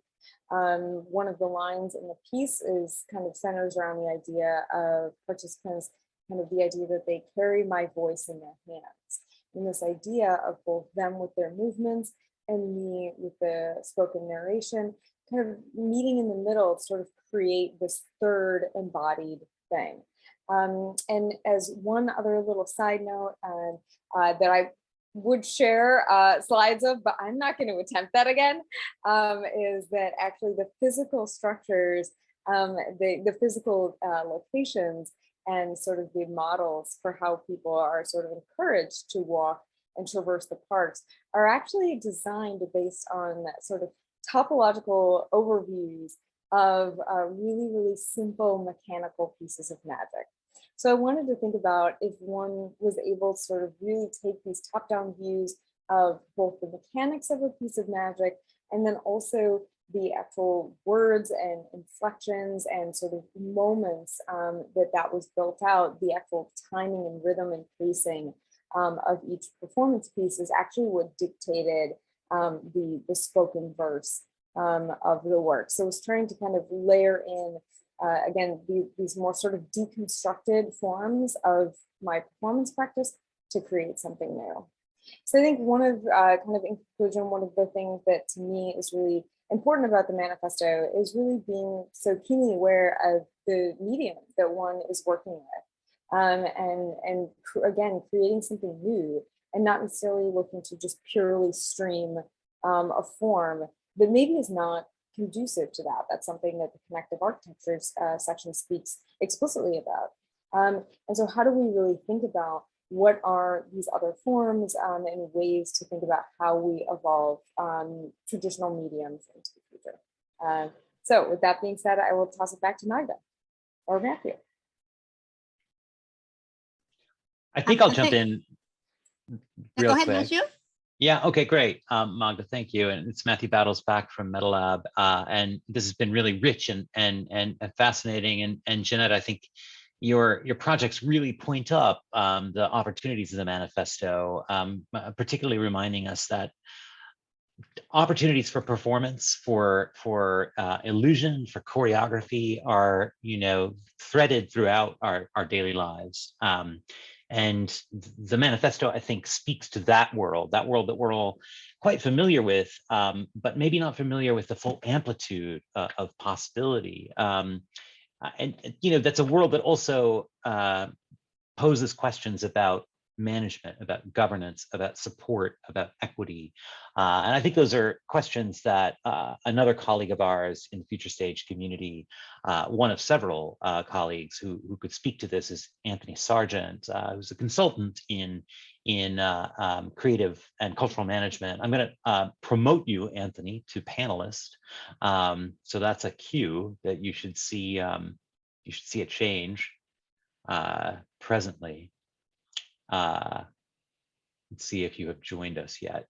One of the lines in the piece is kind of centers around the idea of participants, kind of the idea that they carry my voice in their hands. And this idea of both them with their movements and me with the spoken narration, kind of meeting in the middle to sort of create this third embodied thing. And as one other little side note that I would share slides of, but I'm not going to attempt that again, is that actually the physical structures, the physical locations and sort of the models for how people are sort of encouraged to walk and traverse the parks are actually designed based on sort of topological overviews of really, really simple mechanical pieces of magic. So I wanted to think about if one was able to sort of really take these top-down views of both the mechanics of a piece of magic and then also the actual words and inflections and sort of moments that was built out, the actual timing and rhythm and pacing of each performance piece is actually what dictated the spoken verse of the work. So I was trying to kind of layer in again, these more sort of deconstructed forms of my performance practice to create something new. So I think one of, kind of in conclusion, one of the things that to me is really important about the manifesto is really being so keenly aware of the medium that one is working with. Again, creating something new and not necessarily looking to just purely stream a form that maybe is not conducive to that. That's something that the connective architectures section speaks explicitly about. And so how do we really think about what are these other forms and ways to think about how we evolve traditional mediums into the future? So with that being said, I will toss it back to Magda or Matthew. I think I'll jump in real Go ahead, quick. Matthew. Yeah, okay, great. Magda, thank you. And it's Matthew Battles back from MetaLAB. And this has been really rich and fascinating. And Jeanette, I think your projects really point up the opportunities of the manifesto, particularly reminding us that opportunities for performance, for illusion, for choreography are, threaded throughout our daily lives. And the manifesto, I think, speaks to that world that we're all quite familiar with, but maybe not familiar with the full amplitude of possibility. And that's a world that also poses questions about management, about governance, about support, about equity. And I think those are questions that another colleague of ours in the futureStage community, one of several colleagues who could speak to this is Anthony Sargent, who's a consultant in creative and cultural management. I'm going to promote you, Anthony, to panelist. So that's a cue that you should see a change presently. Let's see if you have joined us yet.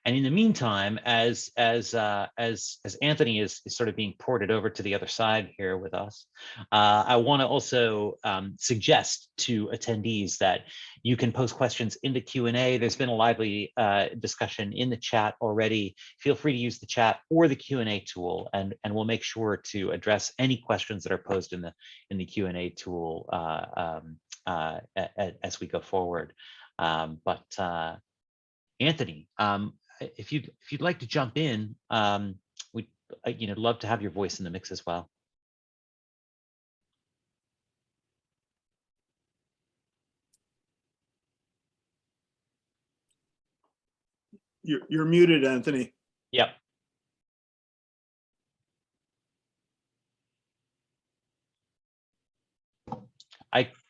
And in the meantime, as Anthony is sort of being ported over to the other side here with us, I want to also suggest to attendees that you can post questions in the Q&A. There's been a lively discussion in the chat already. Feel free to use the chat or the Q&A tool, and we'll make sure to address any questions that are posed in the Q&A tool as we go forward. Anthony, if you'd like to jump in, we'd love to have your voice in the mix as well. You're muted, Anthony. Yep.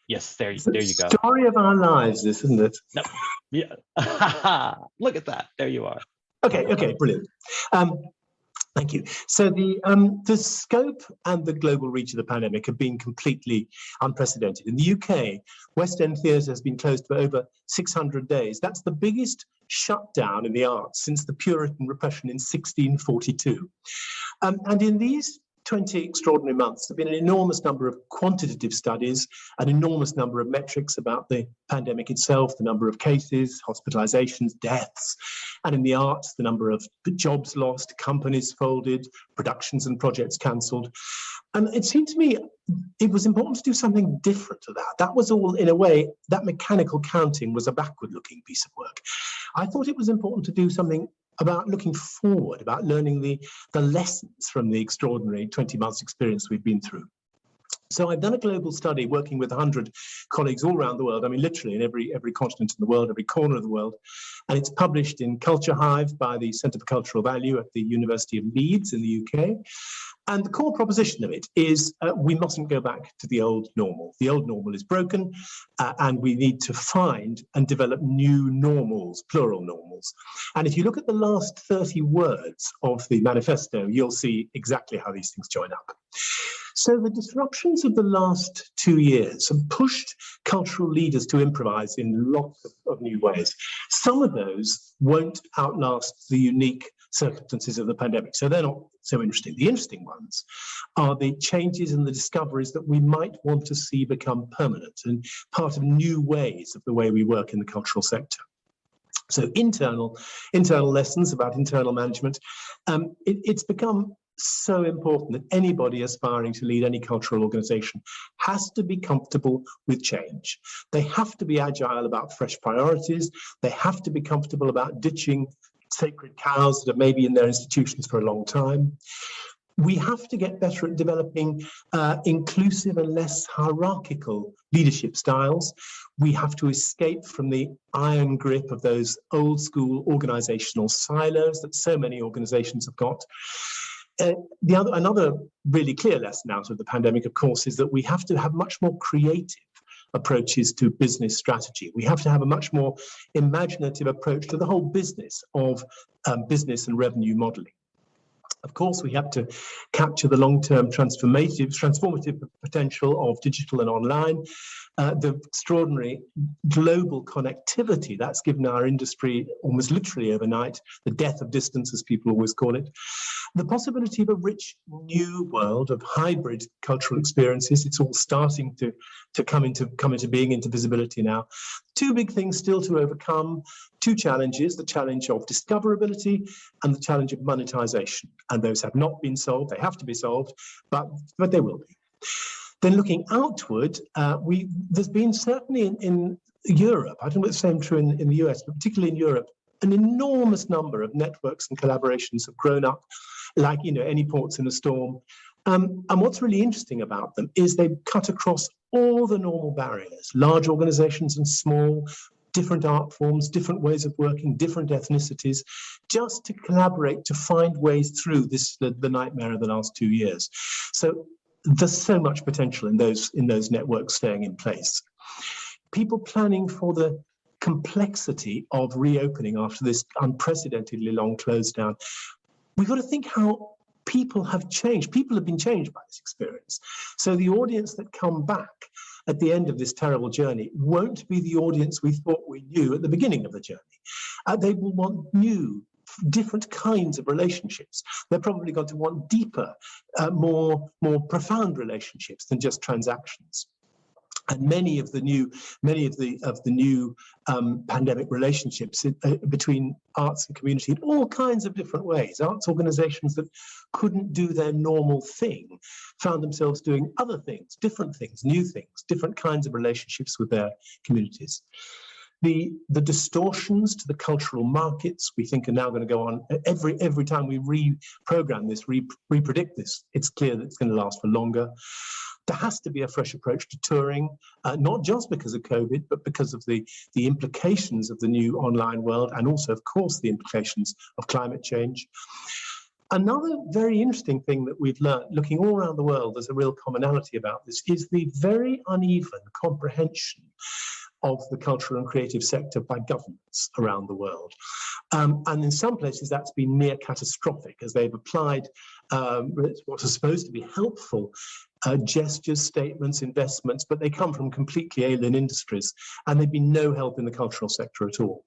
Yes, there you go. Story of our lives, isn't it? No. Yeah. Look at that. There you are. Okay, brilliant. Thank you. So the scope and the global reach of the pandemic have been completely unprecedented. In the UK, West End theatre has been closed for over 600 days. That's the biggest shutdown in the arts since the Puritan repression in 1642. And in these 20 extraordinary months, there have been an enormous number of quantitative studies, an enormous number of metrics about the pandemic itself, the number of cases, hospitalizations, deaths, and in the arts, the number of jobs lost, companies folded, productions and projects cancelled. And it seemed to me it was important to do something different to that. That was all, in a way, that mechanical counting was a backward-looking piece of work. I thought it was important to do something about looking forward, about learning the lessons from the extraordinary 20 months experience we've been through. So I've done a global study working with 100 colleagues all around the world, I mean, literally in every continent in the world, every corner of the world. And it's published in Culture Hive by the Centre for Cultural Value at the University of Leeds in the UK. And the core proposition of it is we mustn't go back to the old normal. The old normal is broken, and we need to find and develop new normals, plural normals. And if you look at the last 30 words of the manifesto, you'll see exactly how these things join up. So the disruptions of the last 2 years have pushed cultural leaders to improvise in lots of new ways. Some of those won't outlast the unique circumstances of the pandemic, so they're not so interesting. The interesting ones are the changes and the discoveries that we might want to see become permanent and part of new ways of the way we work in the cultural sector. So internal lessons about internal management. It's become so important that anybody aspiring to lead any cultural organization has to be comfortable with change. They have to be agile about fresh priorities. They have to be comfortable about ditching sacred cows that are maybe in their institutions for a long time. We have to get better at developing inclusive and less hierarchical leadership styles. We have to escape from the iron grip of those old school organizational silos that so many organizations have got. Another really clear lesson out of the pandemic, of course, is that we have to have much more creative approaches to business strategy. We have to have a much more imaginative approach to the whole business of business and revenue modeling. Of course, we have to capture the long-term transformative potential of digital and online, the extraordinary global connectivity that's given our industry almost literally overnight, the death of distance, as people always call it, the possibility of a rich new world of hybrid cultural experiences. It's all starting to come into being, into visibility now. Two big things still to overcome, two challenges, the challenge of discoverability and the challenge of monetization. And those have not been solved. They have to be solved, but they will be. Then looking outward, there's been certainly in Europe, I don't know if it's the same true in the US, but particularly in Europe, an enormous number of networks and collaborations have grown up like, any ports in a storm. And what's really interesting about them is they've cut across all the normal barriers, large organizations and small, different art forms, different ways of working, different ethnicities, just to collaborate, to find ways through the nightmare of the last 2 years. So there's so much potential in those networks staying in place. People planning for the complexity of reopening after this unprecedentedly long close down. We've got to think how people have changed. People have been changed by this experience. So the audience that come back at the end of this terrible journey won't be the audience we thought we knew at the beginning of the journey. They will want new, different kinds of relationships. They're probably going to want deeper, more profound relationships than just transactions. And many of the new pandemic relationships between arts and community in all kinds of different ways. Arts organizations that couldn't do their normal thing found themselves doing other things, different things, new things, different kinds of relationships with their communities. The distortions to the cultural markets, we think, are now going to go on every time we reprogram this, repredict this. It's clear that it's going to last for longer. There has to be a fresh approach to touring, not just because of COVID, but because of the implications of the new online world, and also, of course, the implications of climate change. Another very interesting thing that we've learned, looking all around the world, there's a real commonality about this, is the very uneven comprehension of the cultural and creative sector by governments around the world. And in some places that's been near catastrophic, as they've applied what are supposed to be helpful gestures, statements, investments, but they come from completely alien industries, and they've been no help in the cultural sector at all.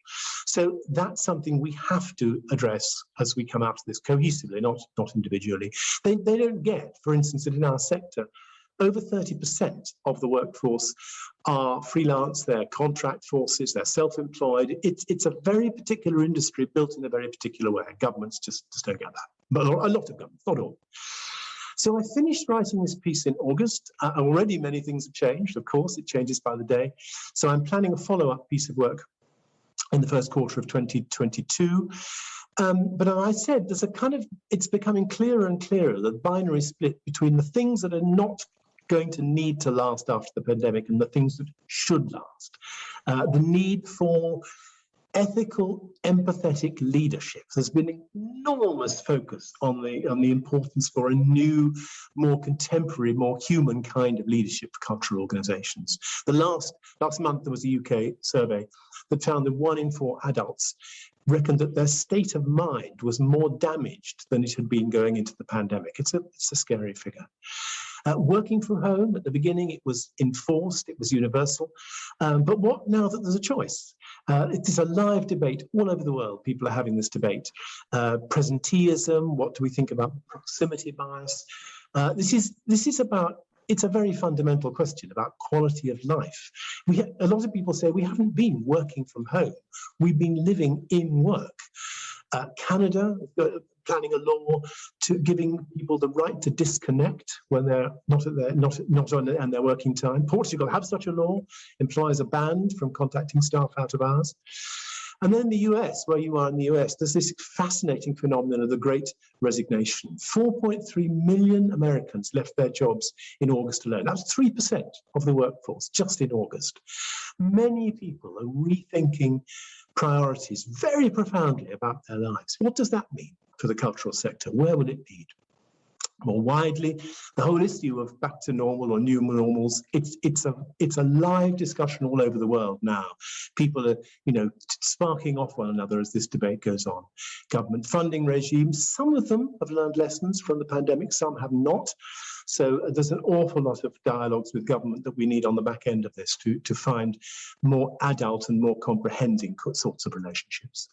So that's something we have to address as we come out of this cohesively, not individually. They don't get, for instance, that in our sector, over 30% of the workforce are freelance, they're contract forces, they're self-employed. It's a very particular industry built in a very particular way. Governments just don't get that. But a lot of governments, not all. So I finished writing this piece in August. Already many things have changed, of course, it changes by the day. So I'm planning a follow-up piece of work in the first quarter of 2022. But as I said, it's becoming clearer and clearer, the binary split between the things that are not going to need to last after the pandemic and the things that should last. The need for ethical, empathetic leadership. There's been enormous focus on the importance for a new, more contemporary, more human kind of leadership for cultural organizations. The last month there was a UK survey that found that 1 in 4 adults reckoned that their state of mind was more damaged than it had been going into the pandemic. It's a scary figure. Working from home, at the beginning, it was enforced, it was universal. But what now that there's a choice? It is a live debate all over the world. People are having this debate. Presenteeism, what do we think about proximity bias? This is about, it's a very fundamental question about quality of life. A lot of people say we haven't been working from home. We've been living in work. Canada, planning a law to giving people the right to disconnect when they're not on their working time. Portugal have such a law, employers are banned from contacting staff out of hours. And then in the US, where you are in the US, there's this fascinating phenomenon of the Great Resignation. 4.3 million Americans left their jobs in August alone. That's 3% of the workforce just in August. Many people are rethinking priorities very profoundly about their lives. What does that mean for the cultural sector? Where will it lead? More widely, the whole issue of back to normal or new normals, it's a live discussion all over the world now. People are, sparking off one another as this debate goes on. Government funding regimes, some of them have learned lessons from the pandemic, some have not. So there's an awful lot of dialogues with government that we need on the back end of this to find more adult and more comprehending sorts of relationships.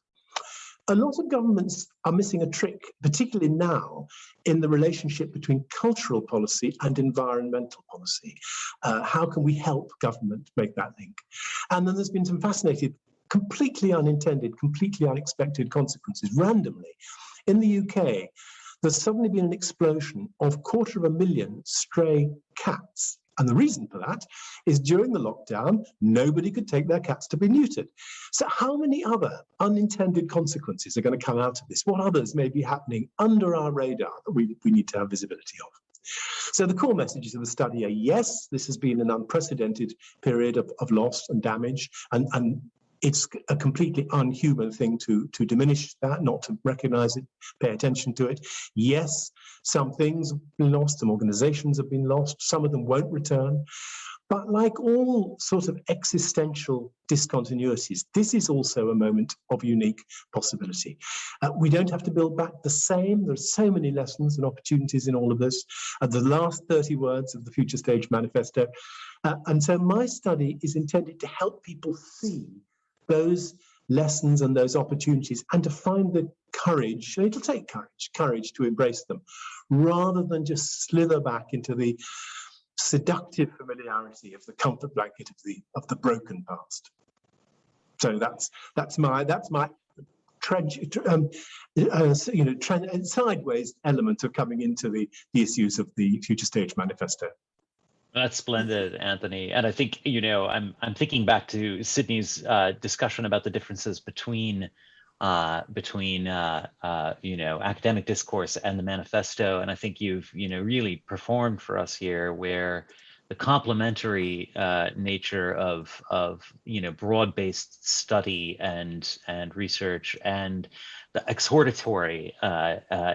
A lot of governments are missing a trick, particularly now, in the relationship between cultural policy and environmental policy. How can we help government make that link? And then there's been some fascinating, completely unintended, completely unexpected consequences. Randomly, in the UK, there's suddenly been an explosion of 250,000 stray cats. And the reason for that is during the lockdown, nobody could take their cats to be neutered. So how many other unintended consequences are going to come out of this? What others may be happening under our radar that we need to have visibility of? So the core messages of the study are, yes, this has been an unprecedented period of loss and damage, and it's a completely unhuman thing to diminish that, not to recognize it, pay attention to it. Yes, some things have been lost, some organizations have been lost, some of them won't return. But like all sorts of existential discontinuities, this is also a moment of unique possibility. We don't have to build back the same. There's so many lessons and opportunities in all of this. The last 30 words of the futureStage Manifesto. And so my study is intended to help people see those lessons and those opportunities, and to find the courage, it'll take courage to embrace them, rather than just slither back into the seductive familiarity of the comfort blanket of the broken past. So that's my sideways element of coming into the issues of the futureStage Manifesto. That's splendid, Anthony. And I think, I'm thinking back to Sydney's discussion about the differences between academic discourse and the manifesto. And I think you've, really performed for us here, where the complementary nature of broad-based study and research, and the exhortatory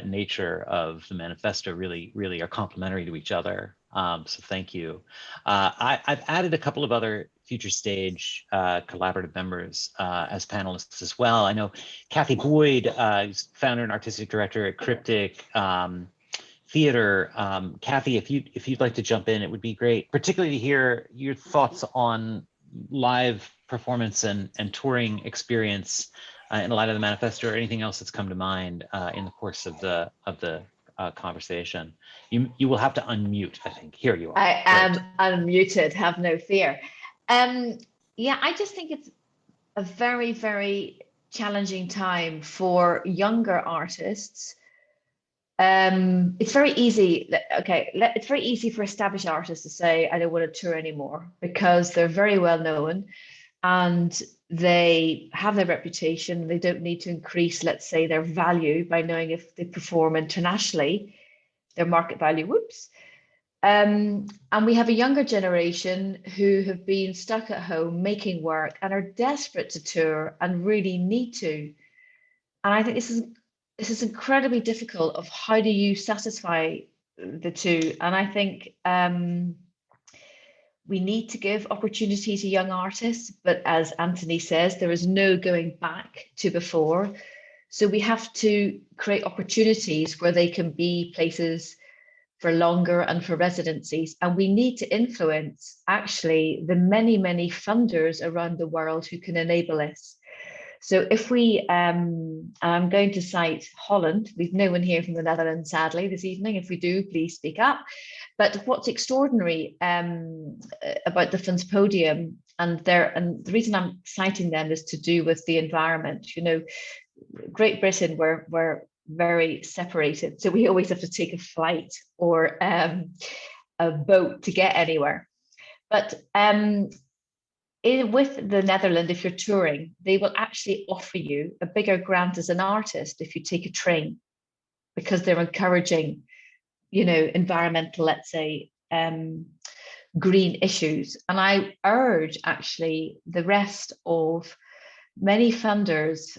nature of the manifesto really are complementary to each other. So thank you. I've added a couple of other futureStage collaborative members as panelists as well. I know Kathy Boyd, founder and artistic director at Cryptic Theater. Kathy, if you'd like to jump in, it would be great, particularly to hear your thoughts on live performance and touring experience in light of the manifesto, or anything else that's come to mind in the course of the conversation. You will have to unmute, I think. Here you are. I am unmuted, have no fear. Yeah, I just think it's a very, very challenging time for younger artists. It's very easy. It's very easy for established artists to say, I don't want to tour anymore, because they're very well known and they have their reputation. They don't need to increase, let's say, their value by knowing if they perform internationally, their market value, whoops. And we have a younger generation who have been stuck at home making work and are desperate to tour and really need to. And I think this is incredibly difficult of how do you satisfy the two. And I think we need to give opportunity to young artists, but as Anthony says, there is no going back to before. So we have to create opportunities where they can be places for longer and for residencies. And we need to influence actually the many, many funders around the world who can enable this. So if we, I'm going to cite Holland. We've no one here from the Netherlands, sadly, this evening. If we do, please speak up. But what's extraordinary about the Funds Podium, and the reason I'm citing them is to do with the environment. Great Britain, we're very separated. So we always have to take a flight or a boat to get anywhere. But with the Netherlands, if you're touring, they will actually offer you a bigger grant as an artist if you take a train, because they're encouraging, environmental, let's say, green issues. And I urge actually the rest of many funders,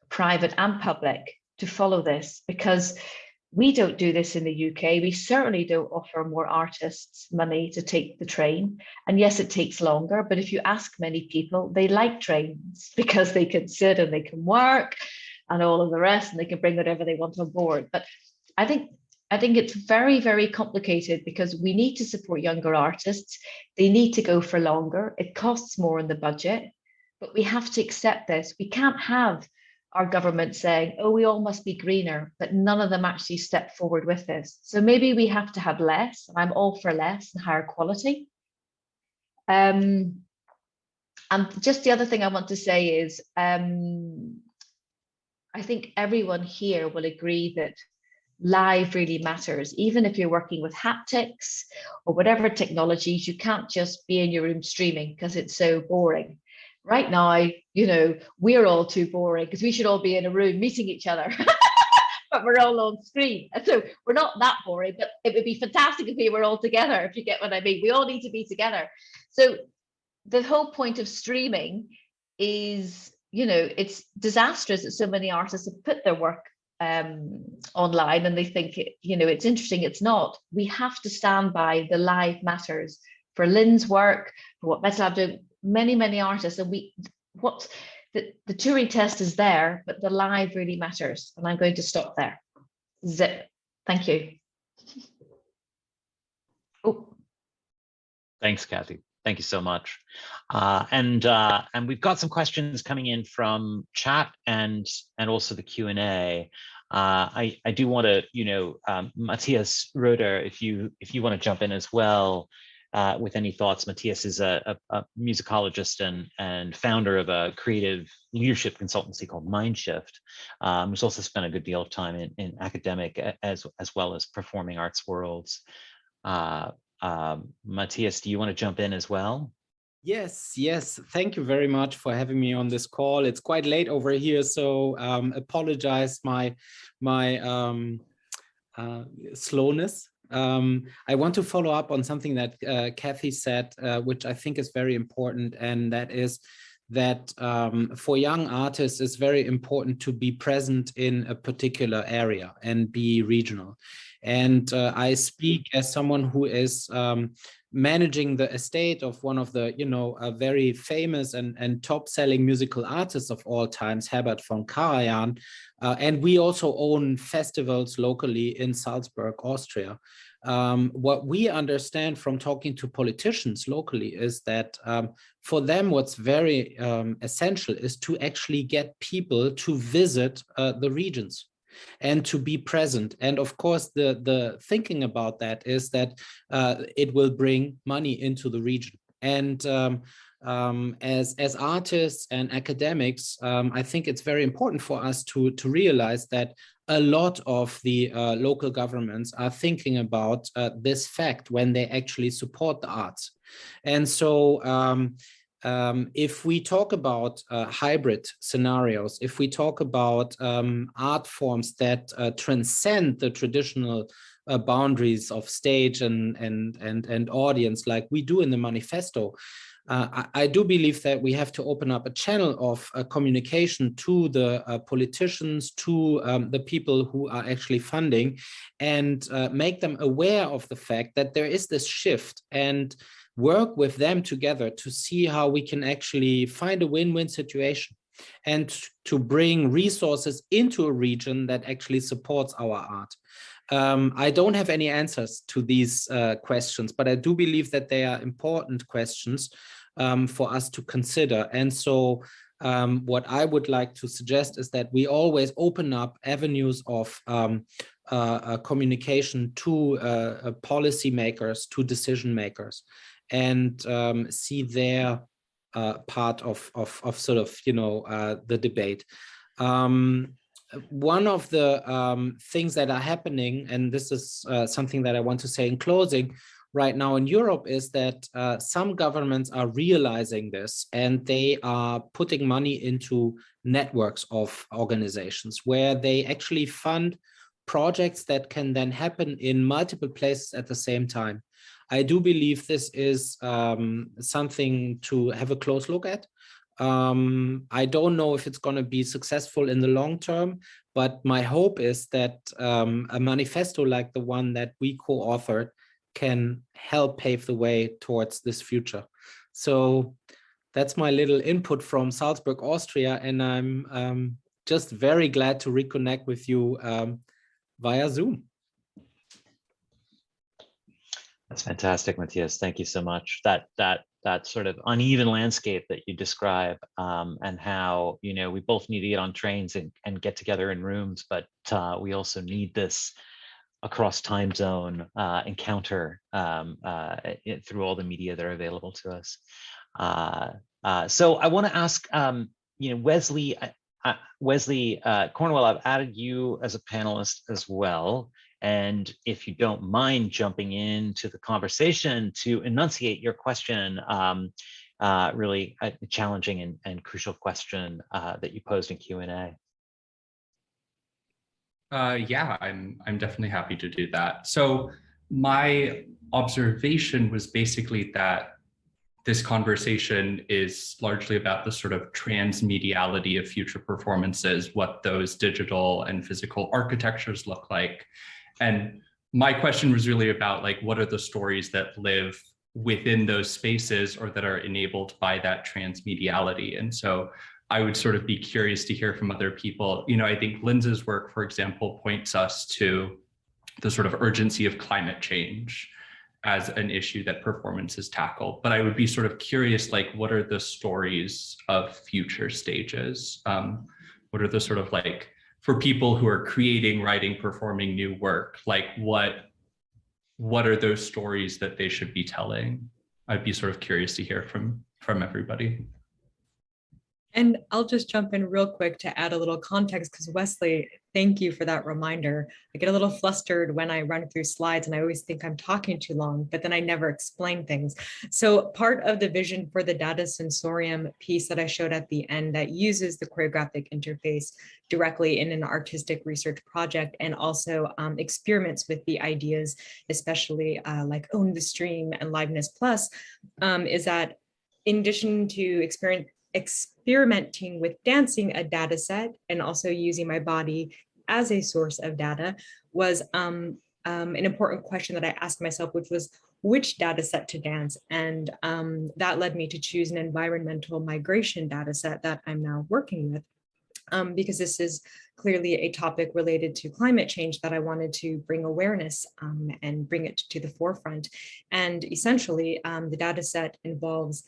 private and public, to follow this, because we don't do this in the UK. We certainly don't offer more artists money to take the train. And yes, it takes longer, but if you ask many people, they like trains because they can sit and they can work and all of the rest, and they can bring whatever they want on board. But I think it's very, very complicated, because we need to support younger artists. They need to go for longer. It costs more in the budget, but we have to accept this. We can't have our government saying, oh, we all must be greener, but none of them actually step forward with this. So maybe we have to have less, and I'm all for less and higher quality. And just the other thing I want to say is, I think everyone here will agree that live really matters. Even if you're working with haptics or whatever technologies, you can't just be in your room streaming because it's so boring. Right now, we're all too boring because we should all be in a room meeting each other, but we're all on screen. And so we're not that boring, but it would be fantastic if we were all together, if you get what I mean. We all need to be together. So the whole point of streaming is, it's disastrous that so many artists have put their work online and they think, it's interesting. It's not. We have to stand by the live matters. For Lynn's work, for what MetaLAB do, many artists, and the touring test is there, but the live really matters. And I'm going to stop there. Zip. Thank you. Oh. Thanks, Kathy. Thank you so much. And we've got some questions coming in from chat and also the Q&A. I do want to, Matthias Roeder, if you want to jump in as well with any thoughts. Matthias is a musicologist and founder of a creative leadership consultancy called Mindshift, who's also spent a good deal of time in academic as well as performing arts worlds. Matthias, do you want to jump in as well? Yes. Thank you very much for having me on this call. It's quite late over here, so apologize my slowness. I want to follow up on something that Kathy said, which I think is very important, and that is that for young artists, it's very important to be present in a particular area and be regional. And I speak as someone who is managing the estate of one of the, a very famous and top-selling musical artists of all times, Herbert von Karajan. And we also own festivals locally in Salzburg, Austria. What we understand from talking to politicians locally is that for them, what's very essential is to actually get people to visit the regions and to be present. And of course, the thinking about that is that it will bring money into the region. And as artists and academics, I think it's very important for us to realize that a lot of the local governments are thinking about this fact when they actually support the arts. And so if we talk about hybrid scenarios, if we talk about art forms that transcend the traditional boundaries of stage and audience, like we do in the Manifesto, I do believe that we have to open up a channel of communication to the politicians, to the people who are actually funding, and make them aware of the fact that there is this shift, and work with them together to see how we can actually find a win-win situation and to bring resources into a region that actually supports our art. I don't have any answers to these questions, but I do believe that they are important questions for us to consider. And so what I would like to suggest is that we always open up avenues of communication to policymakers, to decision makers, and see their part of sort of, the debate. One of the things that are happening, and this is something that I want to say in closing, right now in Europe is that some governments are realizing this, and they are putting money into networks of organizations where they actually fund projects that can then happen in multiple places at the same time. I do believe this is something to have a close look at. I don't know if it's going to be successful in the long term, but my hope is that a manifesto like the one that we co-authored can help pave the way towards this future. So that's my little input from Salzburg, Austria, and I'm just very glad to reconnect with you via Zoom. That's fantastic, Matthias. Thank you so much. That sort of uneven landscape that you describe, and how, you know, we both need to get on trains and get together in rooms, but we also need this across time zone encounter through all the media that are available to us. So I want to ask, you know, Wesley Cornwell, I've added you as a panelist as well. And if you don't mind jumping into the conversation to enunciate your question, really a challenging and crucial question that you posed in Q&A. Yeah, I'm definitely happy to do that. So my observation was basically that this conversation is largely about the sort of transmediality of future performances, what those digital and physical architectures look like. And my question was really about, like, what are the stories that live within those spaces or that are enabled by that transmediality? And so I would sort of be curious to hear from other people. You know, I think Linds's work, for example, points us to the sort of urgency of climate change as an issue that performances tackle. But I would be sort of curious, like, what are the stories of future stages? What are the sort of, like, for people who are creating, writing, performing new work, like what are those stories that they should be telling? I'd be sort of curious to hear from everybody. And I'll just jump in real quick to add a little context, because Wesley, thank you for that reminder. I get a little flustered when I run through slides and I always think I'm talking too long, but then I never explain things. So part of the vision for the data sensorium piece that I showed at the end that uses the choreographic interface directly in an artistic research project, and also experiments with the ideas, especially like Own the Stream and Liveness Plus, is that in addition to experimenting with dancing a data set and also using my body as a source of data was an important question that I asked myself, which was which data set to dance. And that led me to choose an environmental migration data set that I'm now working with, because this is clearly a topic related to climate change that I wanted to bring awareness and bring it to the forefront. And essentially, the data set involves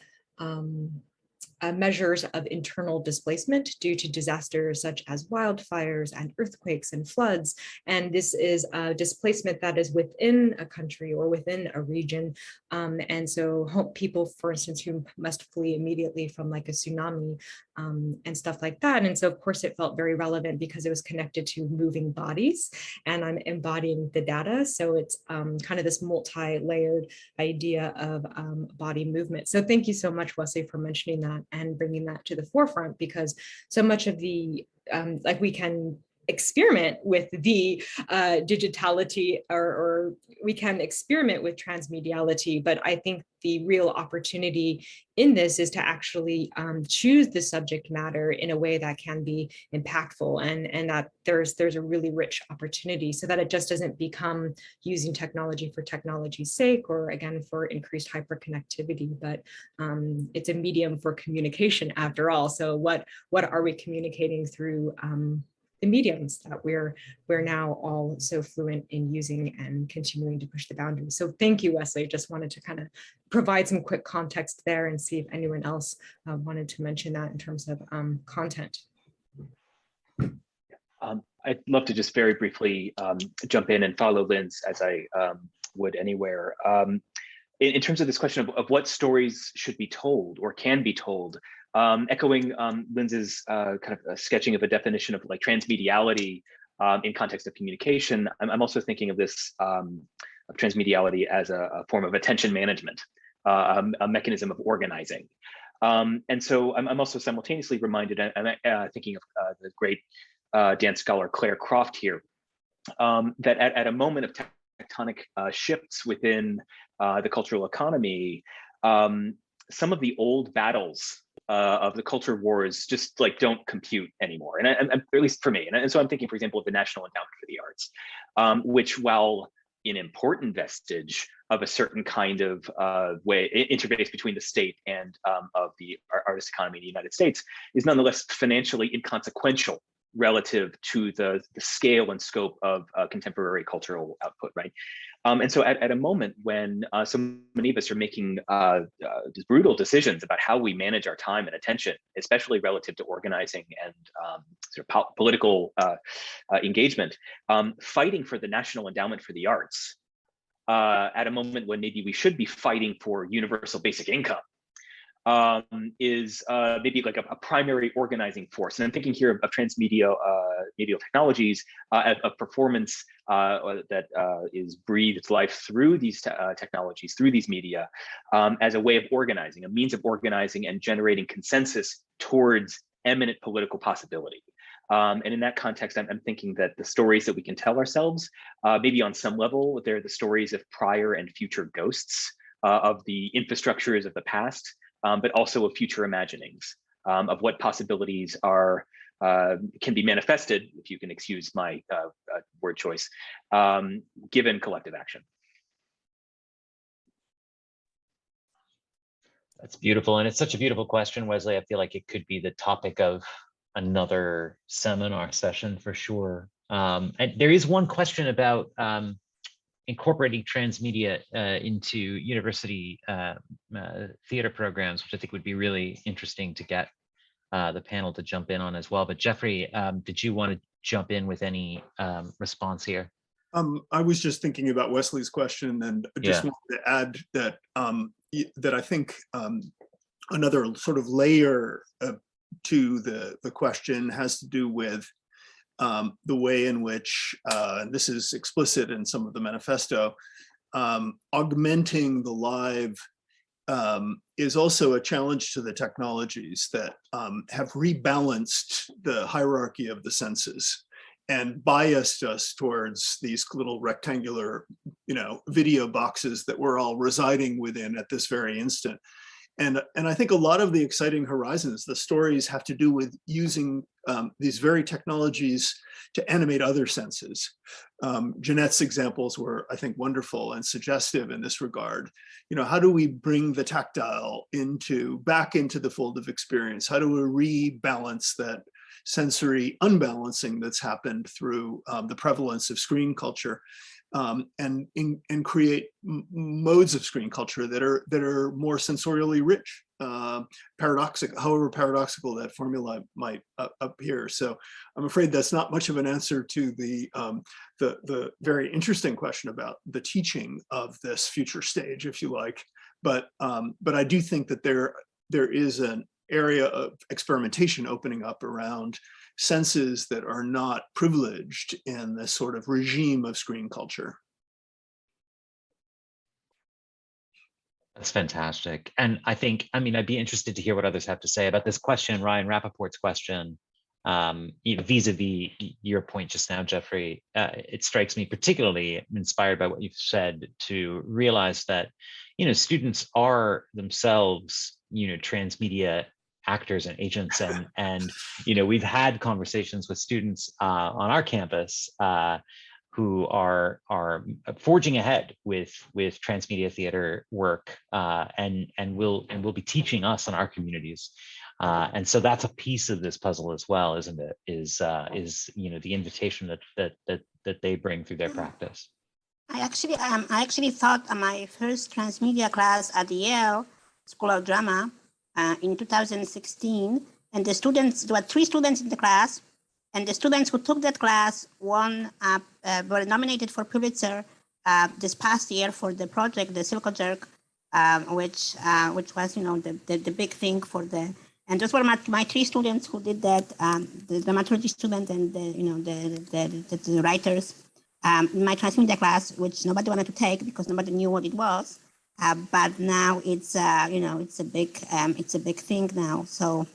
measures of internal displacement due to disasters such as wildfires and earthquakes and floods. And this is a displacement that is within a country or within a region. And so people, for instance, who must flee immediately from like a tsunami and stuff like that. And so of course it felt very relevant because it was connected to moving bodies, and I'm embodying the data. So it's kind of this multi-layered idea of body movement. So thank you so much, Wesley, for mentioning that and bringing that to the forefront, because so much of the, like, we can experiment with the digitality, or we can experiment with transmediality, but I think the real opportunity in this is to actually choose the subject matter in a way that can be impactful, and that there's a really rich opportunity, so that it just doesn't become using technology for technology's sake, or again for increased hyperconnectivity, but it's a medium for communication after all. So what are we communicating through the mediums that we're now all so fluent in using and continuing to push the boundaries. So thank you, Wesley. Just wanted to kind of provide some quick context there and see if anyone else wanted to mention that in terms of content. I'd love to just very briefly jump in and follow Lynn's, as I would anywhere. In terms of this question of what stories should be told or can be told, echoing Lynn's kind of sketching of a definition of like transmediality in context of communication, I'm also thinking of this transmediality as a form of attention management, a mechanism of organizing. And so I'm also simultaneously reminded, and thinking of the great dance scholar Claire Croft here, that at a moment of tectonic shifts within the cultural economy, some of the old battles of the culture wars just like don't compute anymore, and at least for me. And so I'm thinking, for example, of the National Endowment for the Arts, which, while an important vestige of a certain kind of interface between the state and of the artist economy in the United States, is nonetheless financially inconsequential relative to the scale and scope of contemporary cultural output, right? And so at a moment when so many of us are making these brutal decisions about how we manage our time and attention, especially relative to organizing and sort of political engagement, fighting for the National Endowment for the Arts at a moment when maybe we should be fighting for universal basic income is maybe like a primary organizing force. And I'm thinking here of transmedia medial technologies, of performance that is breathed life through these technologies, through these media, as a way of organizing, a means of organizing and generating consensus towards eminent political possibility. And in that context, I'm thinking that the stories that we can tell ourselves, maybe on some level, they're the stories of prior and future ghosts of the infrastructures of the past, but also of future imaginings, of what possibilities are can be manifested, if you can excuse my word choice, given collective action. That's beautiful. And it's such a beautiful question, Wesley. I feel like it could be the topic of another seminar session for sure. And there is one question about incorporating transmedia into university theater programs, which I think would be really interesting to get the panel to jump in on as well. But Jeffrey, did you want to jump in with any response here? I was just thinking about Wesley's question, and just wanted to add that that I think another sort of layer to the question has to do with the way in which, and this is explicit in some of the manifesto, augmenting the live is also a challenge to the technologies that have rebalanced the hierarchy of the senses and biased us towards these little rectangular, video boxes that we're all residing within at this very instant. And I think a lot of the exciting horizons, the stories, have to do with using these very technologies to animate other senses. Jeanette's examples were, I think, wonderful and suggestive in this regard. How do we bring the tactile back into the fold of experience? How do we rebalance that sensory unbalancing that's happened through the prevalence of screen culture? And create modes of screen culture that are more sensorially rich, however paradoxical that formula might appear. So I'm afraid that's not much of an answer to the very interesting question about the teaching of this future stage, if you like. But I do think that there is an area of experimentation opening up around senses that are not privileged in this sort of regime of screen culture. That's fantastic. And I'd be interested to hear what others have to say about this question, Ryan Rappaport's question, vis-a-vis your point just now, Jeffrey. It strikes me particularly inspired by what you've said to realize that, students are themselves, transmedia actors and agents, and we've had conversations with students on our campus who are forging ahead with transmedia theater work, and will be teaching us in our communities, and so that's a piece of this puzzle as well, isn't it? Is the invitation that they bring through their practice. I actually taught my first transmedia class at the Yale School of Drama in 2016, and there were 3 students in the class, and the students who took that class were nominated for Pulitzer this past year for the project, the Silk Jerk, which was the big thing for the. And those were my 3 students who did that, the dramaturgy student and the writers. in my transmedia class, which nobody wanted to take because nobody knew what it was. But now it's it's a big thing now. So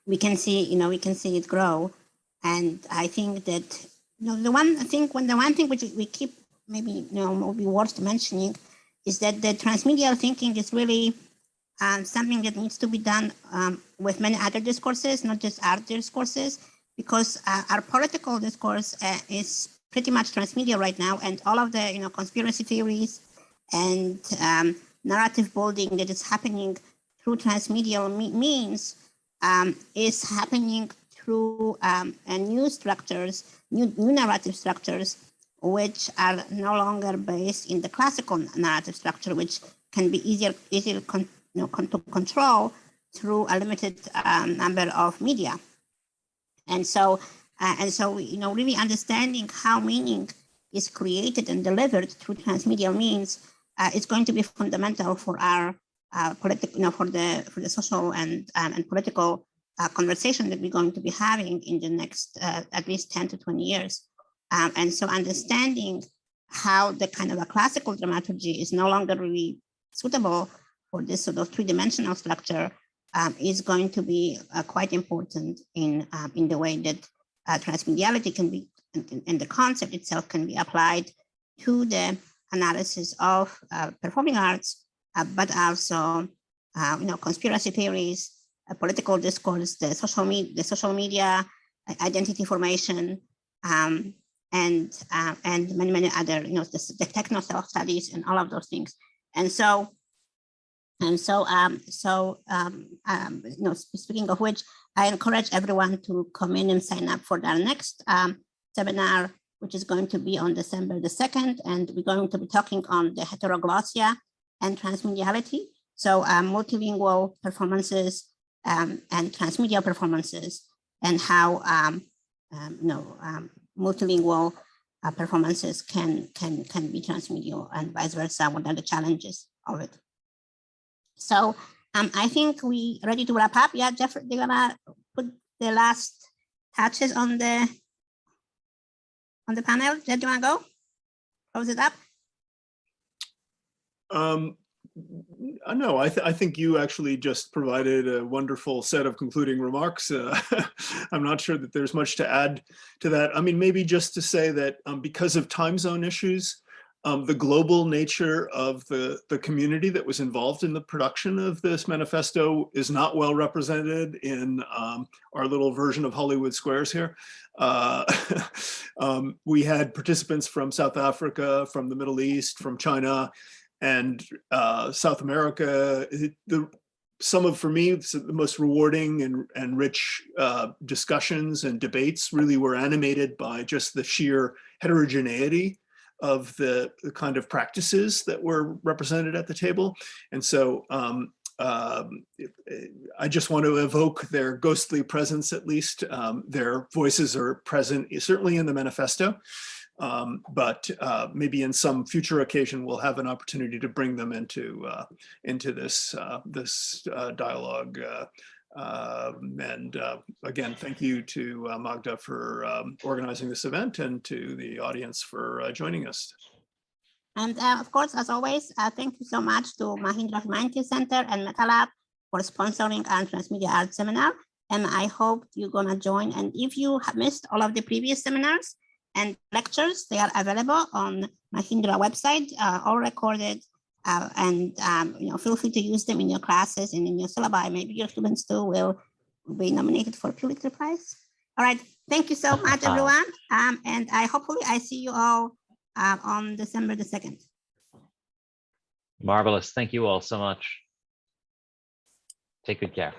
we can see it grow, and I think that the one thing which we keep maybe will be worth mentioning is that the transmedial thinking is really something that needs to be done with many other discourses, not just art discourses, because our political discourse is pretty much transmedia right now, and all of the conspiracy theories and narrative building that is happening through transmedial means is happening through new structures, new narrative structures, which are no longer based in the classical narrative structure, which can be easier to control through a limited number of media. And so really understanding how meaning is created and delivered through transmedial means is going to be fundamental for our political, for the social and political conversation that we're going to be having in the next at least 10 to 20 years. And so understanding how the kind of a classical dramaturgy is no longer really suitable for this sort of three-dimensional structure is going to be quite important in the way that transmediality can be, and the concept itself can be applied to the analysis of performing arts, but also conspiracy theories, political discourse, the social media, identity formation, and many other the techno self studies and all of those things. Speaking of which, I encourage everyone to come in and sign up for our next seminar, which is going to be on December the 2nd, and we're going to be talking on the heteroglossia and transmediality. So multilingual performances and transmedia performances, and how multilingual performances can be transmedial and vice versa. What are the challenges of it? So I think we're ready to wrap up. Yeah, Jeffrey, they're gonna put the last touches on the panel. Jeff, do you wanna go? Close it up? No, I think you actually just provided a wonderful set of concluding remarks. I'm not sure that there's much to add to that. I mean, maybe just to say that because of time zone issues, the global nature of the community that was involved in the production of this manifesto is not well represented in our little version of Hollywood Squares here. We had participants from South Africa, from the Middle East, from China, and South America. For me, the most rewarding and rich discussions and debates really were animated by just the sheer heterogeneity of the kind of practices that were represented at the table. And so I just want to evoke their ghostly presence, at least. Their voices are present, certainly in the manifesto, but maybe in some future occasion, we'll have an opportunity to bring them into this dialogue. Again, thank you to Magda for organizing this event, and to the audience for joining us. And of course, as always, thank you so much to Mahindra Humanity Center and MetaLAB for sponsoring our Transmedia Art Seminar. And I hope you're gonna join. And if you have missed all of the previous seminars and lectures, they are available on Mahindra website, all recorded. Feel free to use them in your classes and in your syllabi. Maybe your students too will be nominated for Pulitzer Prize. All right, thank you so much, everyone. And hopefully I see you all on December the 2nd. Marvelous. Thank you all so much. Take good care.